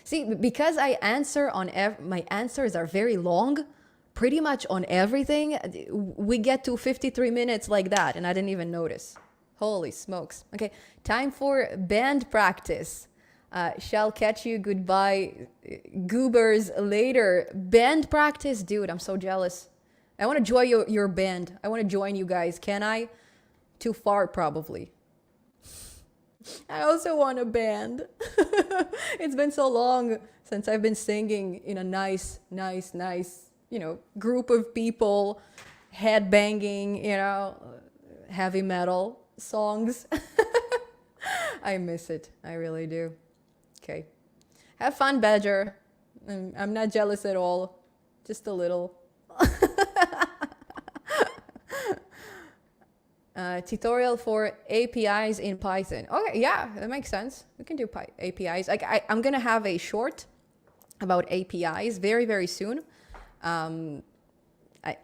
See, because I answer on my answers are very long, pretty much on everything, we get to 53 minutes like that, and I didn't even notice. Holy smokes. Okay, time for band practice. Shall catch you goodbye, goobers, later. Band practice, dude, I'm so jealous. I want to join your band. I want to join you guys. Can I? Too far, probably. I also want a band. It's been so long since I've been singing in a nice, group of people headbanging, heavy metal songs. I miss it. I really do. Okay. Have fun, Badger. I'm not jealous at all. Just a little. Tutorial for APIs in Python. Okay, yeah, that makes sense. We can do APIs. I'm going to have a short about APIs very, very soon. I'm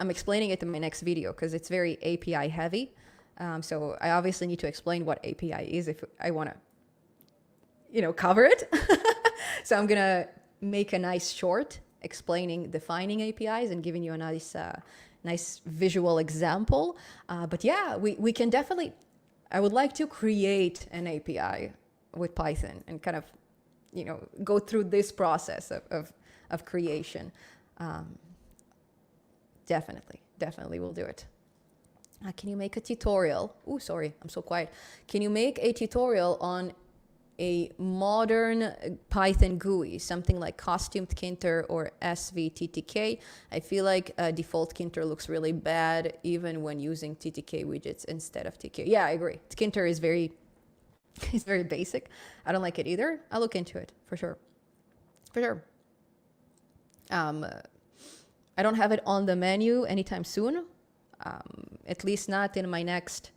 explaining it in my next video because it's very API heavy. So I obviously need to explain what API is if I want to, cover it. So I'm going to make a nice short defining APIs and giving you a nice visual example. But yeah, we can definitely, I would like to create an API with Python and kind of, go through this process of creation. Definitely we'll do it. Can you make a tutorial? Oh, sorry, I'm so quiet. Can you make a tutorial on a modern Python GUI, something like costumed Kinter or SVTTK? I feel like default Kinter looks really bad even when using TTK widgets instead of TK. Yeah, I agree. Kinter is very basic. I don't like it either. I'll look into it for sure. I don't have it on the menu anytime soon. At least not in my next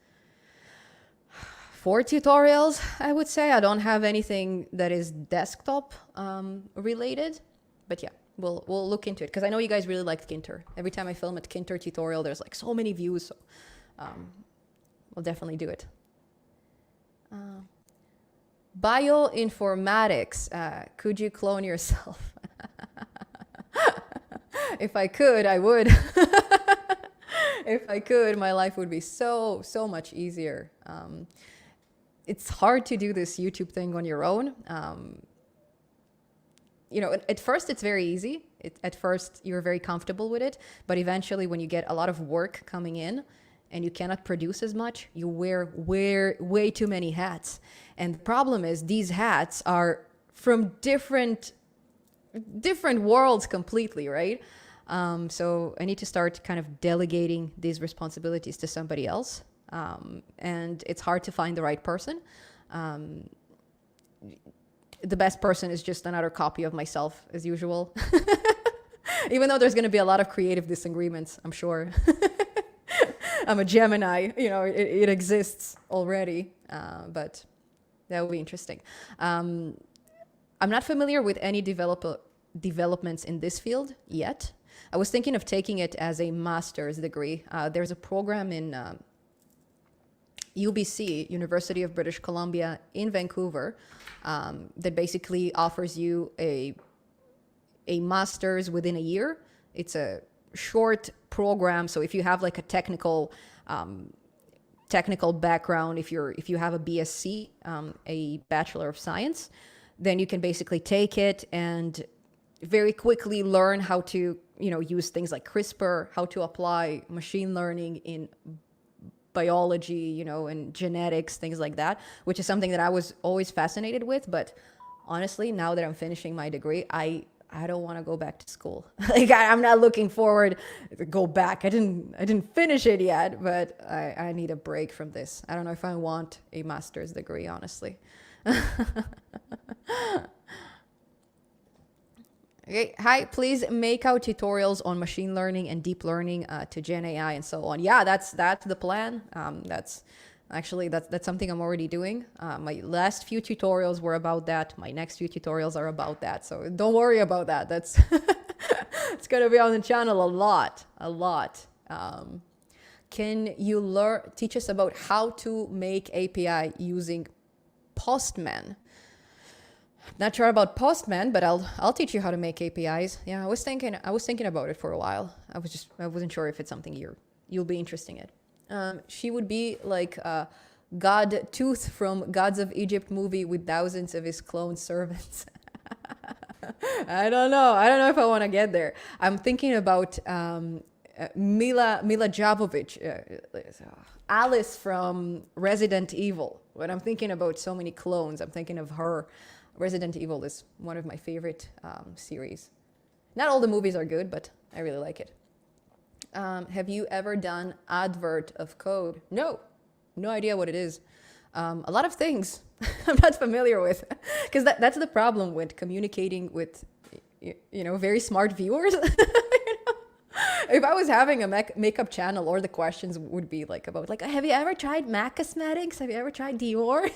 4 tutorials, I would say. I don't have anything that is desktop related, but yeah, we'll look into it because I know you guys really liked Kinter. Every time I film a Kinter tutorial, there's like so many views. So we'll definitely do it. Bioinformatics. Could you clone yourself? If I could, I would. If I could, my life would be so much easier. It's hard to do this YouTube thing on your own. At first it's very easy. At first you're very comfortable with it, but eventually when you get a lot of work coming in and you cannot produce as much, you wear way too many hats. And the problem is these hats are from different worlds completely, right? So I need to start kind of delegating these responsibilities to somebody else. And it's hard to find the right person. The best person is just another copy of myself as usual. Even though there's going to be a lot of creative disagreements, I'm sure. I'm a Gemini, it exists already, but that will be interesting. I'm not familiar with any developments in this field yet. I was thinking of taking it as a master's degree. There's a program in UBC, University of British Columbia in Vancouver, that basically offers you a master's within a year. It's a short program, so if you have like a technical background, if you have a BSc, a Bachelor of Science, then you can basically take it and very quickly learn how to use things like CRISPR, how to apply machine learning in biology, and genetics, things like that, which is something that I was always fascinated with. But honestly, now that I'm finishing my degree, I don't want to go back to school. Like I'm not looking forward to go back. I didn't finish it yet, but I need a break from this. I don't know if I want a master's degree, honestly. Okay, hi, please make out tutorials on machine learning and deep learning to Gen AI and so on. Yeah, that's the plan. That's something I'm already doing. My last few tutorials were about that. My next few tutorials are about that. So don't worry about that. That's it's going to be on the channel a lot. Can you teach us about how to make API using Postman? Not sure about Postman, but I'll teach you how to make APIs. Yeah, I was thinking about it for a while. I wasn't sure if it's something you'll be interested in. She would be like God Tooth from Gods of Egypt movie with thousands of his clone servants. I don't know if I want to get there. I'm thinking about Mila Jovovich, Alice from Resident Evil. When I'm thinking about so many clones, I'm thinking of her. Resident Evil is one of my favorite series. Not all the movies are good, but I really like it. Have you ever done advert of code? No, no idea what it is. A lot of things I'm not familiar with, because that's the problem with communicating with, very smart viewers. If I was having a makeup channel, or the questions would be like about like, have you ever tried MAC Cosmetics? Have you ever tried Dior?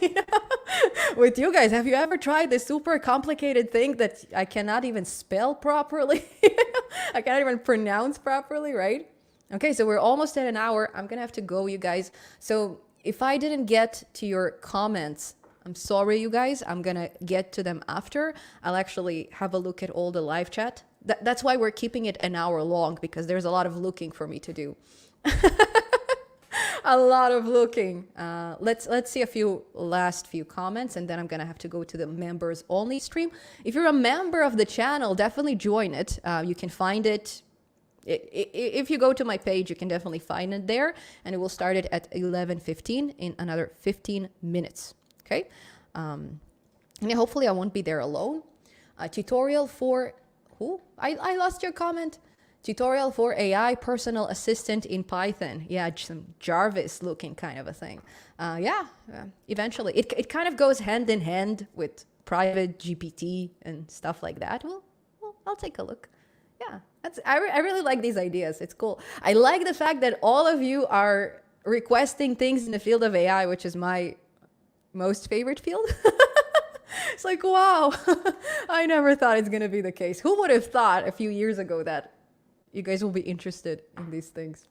With you guys, have you ever tried this super complicated thing that I cannot even spell properly? I can't even pronounce properly, right? Okay, so we're almost at an hour. I'm gonna have to go, you guys. So if I didn't get to your comments, I'm sorry, you guys. I'm gonna get to them after. I'll actually have a look at all the live chat. That's why we're keeping it an hour long, because there's a lot of looking for me to do. A lot of looking. Let's see last few comments, and then I'm gonna have to go to the members only stream. If you're a member of the channel, definitely join it. You can find it. If you go to my page, you can definitely find it there, and it will start it at 11:15 in another 15 minutes. Okay. And hopefully I won't be there alone. Tutorial for who? I lost your comment. Tutorial for AI personal assistant in Python. Yeah, some Jarvis looking kind of a thing. Eventually. It kind of goes hand in hand with private GPT and stuff like that. Well, I'll take a look. Yeah, I really like these ideas. It's cool. I like the fact that all of you are requesting things in the field of AI, which is my most favorite field. It's like, wow, I never thought it's going to be the case. Who would have thought a few years ago that you guys will be interested in these things?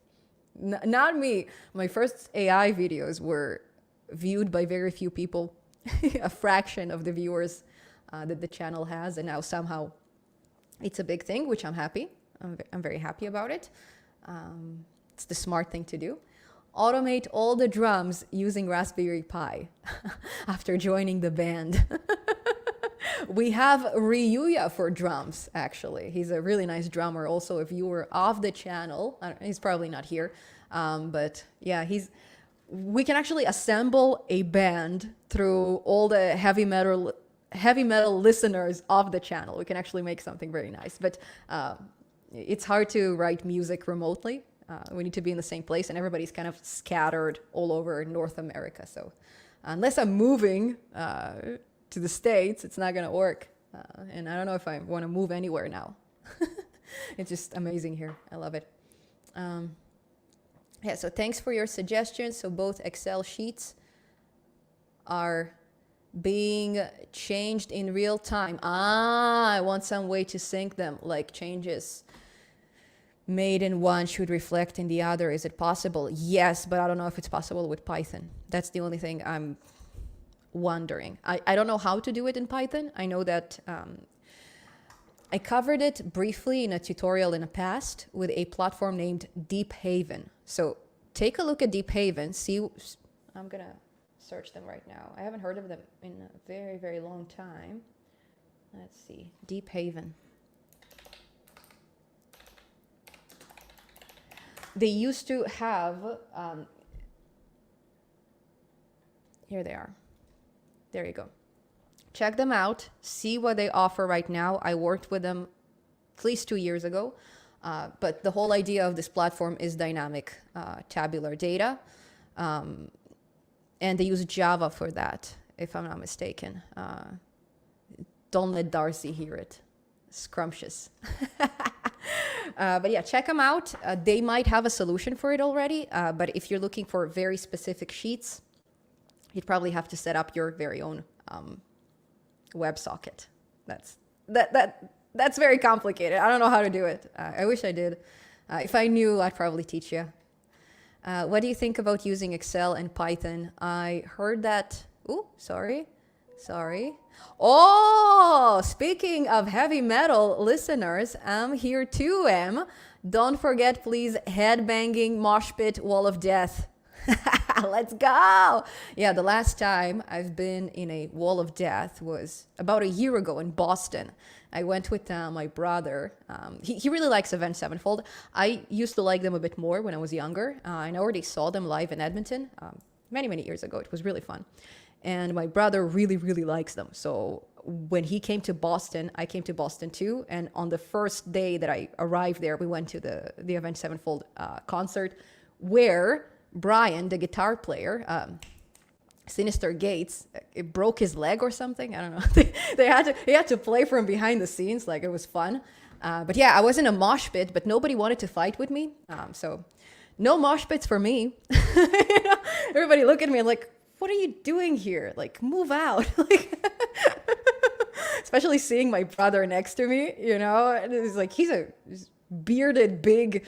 Not me. My first AI videos were viewed by very few people, a fraction of the viewers that the channel has. And now somehow it's a big thing, which I'm happy. I'm very happy about it. It's the smart thing to do. Automate all the drums using Raspberry Pi after joining the band. We have Ryuya for drums, actually. He's a really nice drummer, also a viewer of the channel. He's probably not here, but yeah, we can actually assemble a band through all the heavy metal listeners of the channel. We can actually make something very nice, but it's hard to write music remotely. We need to be in the same place, and everybody's kind of scattered all over North America. So unless I'm moving to the States, it's not going to work. And I don't know if I want to move anywhere now. It's just amazing here. I love it. Yeah, so thanks for your suggestions. So both Excel sheets are being changed in real time. I want some way to sync them, like changes made in one should reflect in the other. Is it possible? Yes, but I don't know if it's possible with Python. That's the only thing I'm wondering. I don't know how to do it in Python. I know that I covered it briefly in a tutorial in the past with a platform named Deephaven. So take a look at Deephaven. See, I'm gonna search them right now. I haven't heard of them in a very, very long time. Let's see, Deephaven. They used to have, here they are. There you go. Check them out. See what they offer right now. I worked with them at least 2 years ago. But the whole idea of this platform is dynamic tabular data. And they use Java for that, if I'm not mistaken. Don't let Darcy hear it. Scrumptious. But yeah, check them out. They might have a solution for it already. But if you're looking for very specific sheets, you'd probably have to set up your very own WebSocket. That's very complicated. I don't know how to do it. I wish I did. If I knew, I'd probably teach you. What do you think about using Excel and Python? I heard that. Ooh, sorry. Oh, speaking of heavy metal listeners, I'm here too, Em. Don't forget, please, headbanging mosh pit wall of death. Let's go. Yeah, the last time I've been in a wall of death was about a year ago in Boston. I went with my brother. He really likes Avenged Sevenfold. I used to like them a bit more when I was younger. And I already saw them live in Edmonton many, many years ago. It was really fun. And my brother really, really likes them. So when he came to Boston, I came to Boston too. And on the first day that I arrived there, we went to the Avenged Sevenfold concert, where Brian, the guitar player, Sinister Gates, it broke his leg or something. I don't know. He had to play from behind the scenes. Like, it was fun. But yeah, I was in a mosh pit, but nobody wanted to fight with me. So no mosh pits for me. You know, everybody look at me and like, what are you doing here? Like, move out. Like, especially seeing my brother next to me, you know, and it's like, he's a bearded, big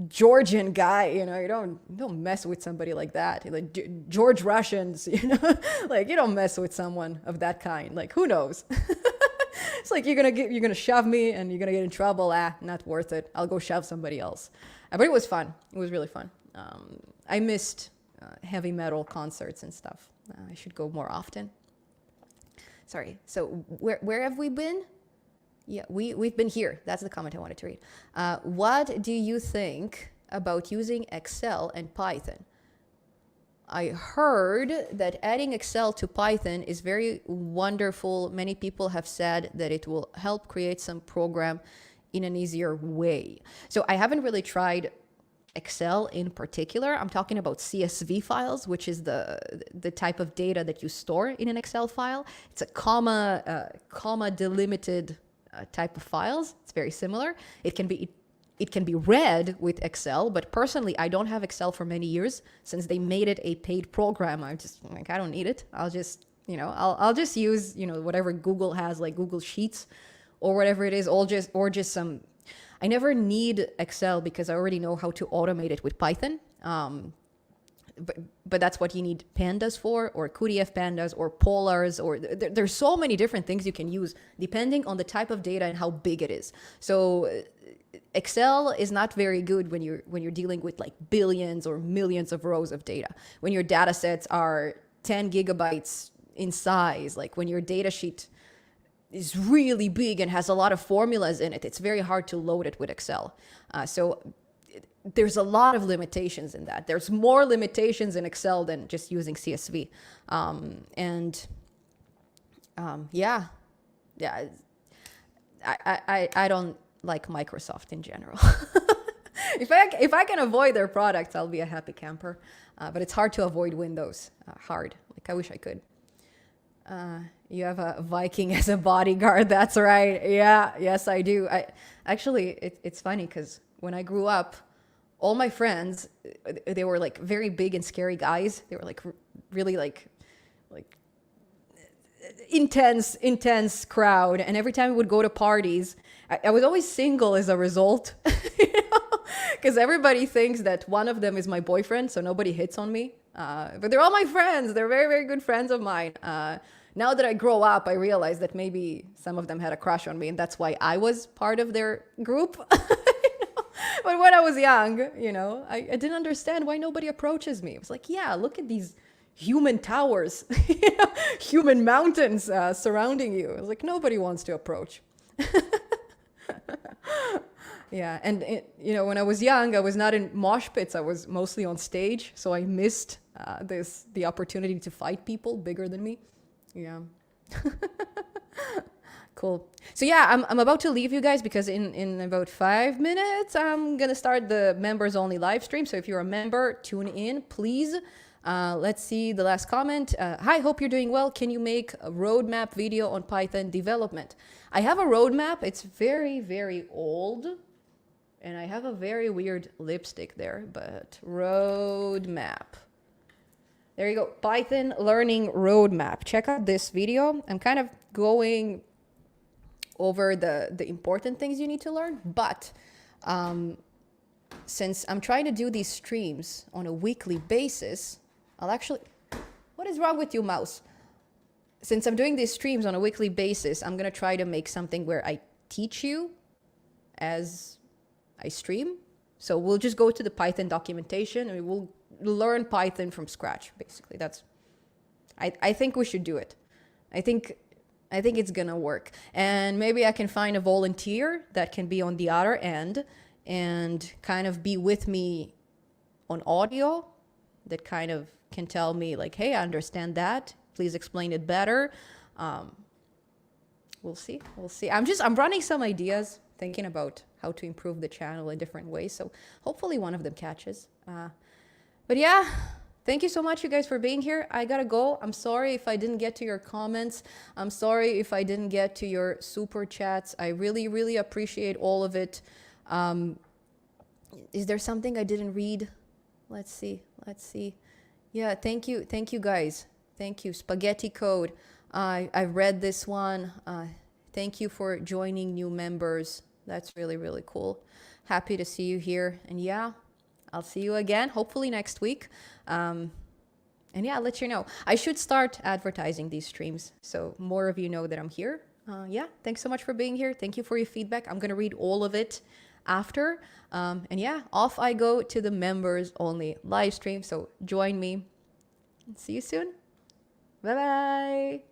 Georgian guy, you know. You don't mess with somebody like that. Like George Russians, you know, like, you don't mess with someone of that kind. Like, who knows? It's like, you're gonna shove me and you're gonna get in trouble. Not worth it. I'll go shove somebody else. But it was fun. It was really fun. I missed heavy metal concerts and stuff. I should go more often. Sorry. So where have we been? Yeah, we've been here. That's the comment I wanted to read. What do you think about using Excel and Python? I heard that adding Excel to Python is very wonderful. Many people have said that it will help create some program in an easier way. So I haven't really tried Excel in particular. I'm talking about CSV files, which is the type of data that you store in an Excel file. It's a comma delimited type of files. It's very similar. It can be read with Excel, but personally, I don't have Excel for many years since they made it a paid program. I'm just like, I don't need it. I'll just, you know, I'll just use, you know, whatever Google has, like Google Sheets or whatever it is, or just some. I never need Excel because I already know how to automate it with Python. But that's what you need pandas for, or QDF pandas, or polars, or there's so many different things you can use depending on the type of data and how big it is. So Excel is not very good when you're dealing with like billions or millions of rows of data. When your data sets are 10 gigabytes in size, like when your data sheet is really big and has a lot of formulas in it, it's very hard to load it with Excel. So there's a lot of limitations in that. There's more limitations in Excel than just using CSV. Yeah, I don't like Microsoft in general. If I can avoid their products, I'll be a happy camper. But it's hard to avoid Windows. Hard. Like, I wish I could. You have a Viking as a bodyguard. That's right. Yeah. Yes, I do. It's funny because when I grew up, all my friends, they were like very big and scary guys. They were like really like intense crowd. And every time we would go to parties, I was always single as a result, you know, because everybody thinks that one of them is my boyfriend, so nobody hits on me. But they're all my friends. They're very, very good friends of mine. Now that I grow up, I realize that maybe some of them had a crush on me, and that's why I was part of their group. But when I was young, you know, I didn't understand why nobody approaches me. It was like, yeah, look at these human towers, you know, human mountains surrounding you. I was like, nobody wants to approach. Yeah, and you know, when I was young, I was not in mosh pits. I was mostly on stage, so I missed the opportunity to fight people bigger than me. Yeah. Cool. So yeah, I'm about to leave you guys because in about 5 minutes, I'm going to start the members only live stream. So if you're a member, tune in, please. Let's see the last comment. Hi, hope you're doing well. Can you make a roadmap video on Python development? I have a roadmap. It's very, very old. And I have a very weird lipstick there, but roadmap. There you go. Python learning roadmap. Check out this video. I'm kind of going over the important things you need to learn, but since I'm trying to do these streams on a weekly basis, what is wrong with you, mouse? Since I'm doing these streams on a weekly basis, I'm going to try to make something where I teach you as I stream. So we'll just go to the Python documentation and we'll learn Python from scratch, basically. I think we should do it. I think it's gonna work. And maybe I can find a volunteer that can be on the other end and kind of be with me on audio, that kind of can tell me like, hey, I understand that. Please explain it better. we'll see. We'll see. I'm running some ideas, thinking about how to improve the channel in different ways. So hopefully one of them catches. But yeah, thank you so much, you guys, for being here. I gotta go. I'm sorry if I didn't get to your comments. I'm sorry if I didn't get to your super chats. I really, really appreciate all of it. Is there something I didn't read? Let's see. Let's see. Yeah, thank you. Thank you, guys. Thank you. Spaghetti Code. I read this one. Thank you for joining new members. That's really, really cool. Happy to see you here. And yeah, I'll see you again, hopefully next week. And yeah, I'll let you know. I should start advertising these streams so more of you know that I'm here. Yeah, thanks so much for being here. Thank you for your feedback. I'm going to read all of it after. And yeah, off I go to the members only live stream. So join me. See you soon. Bye-bye.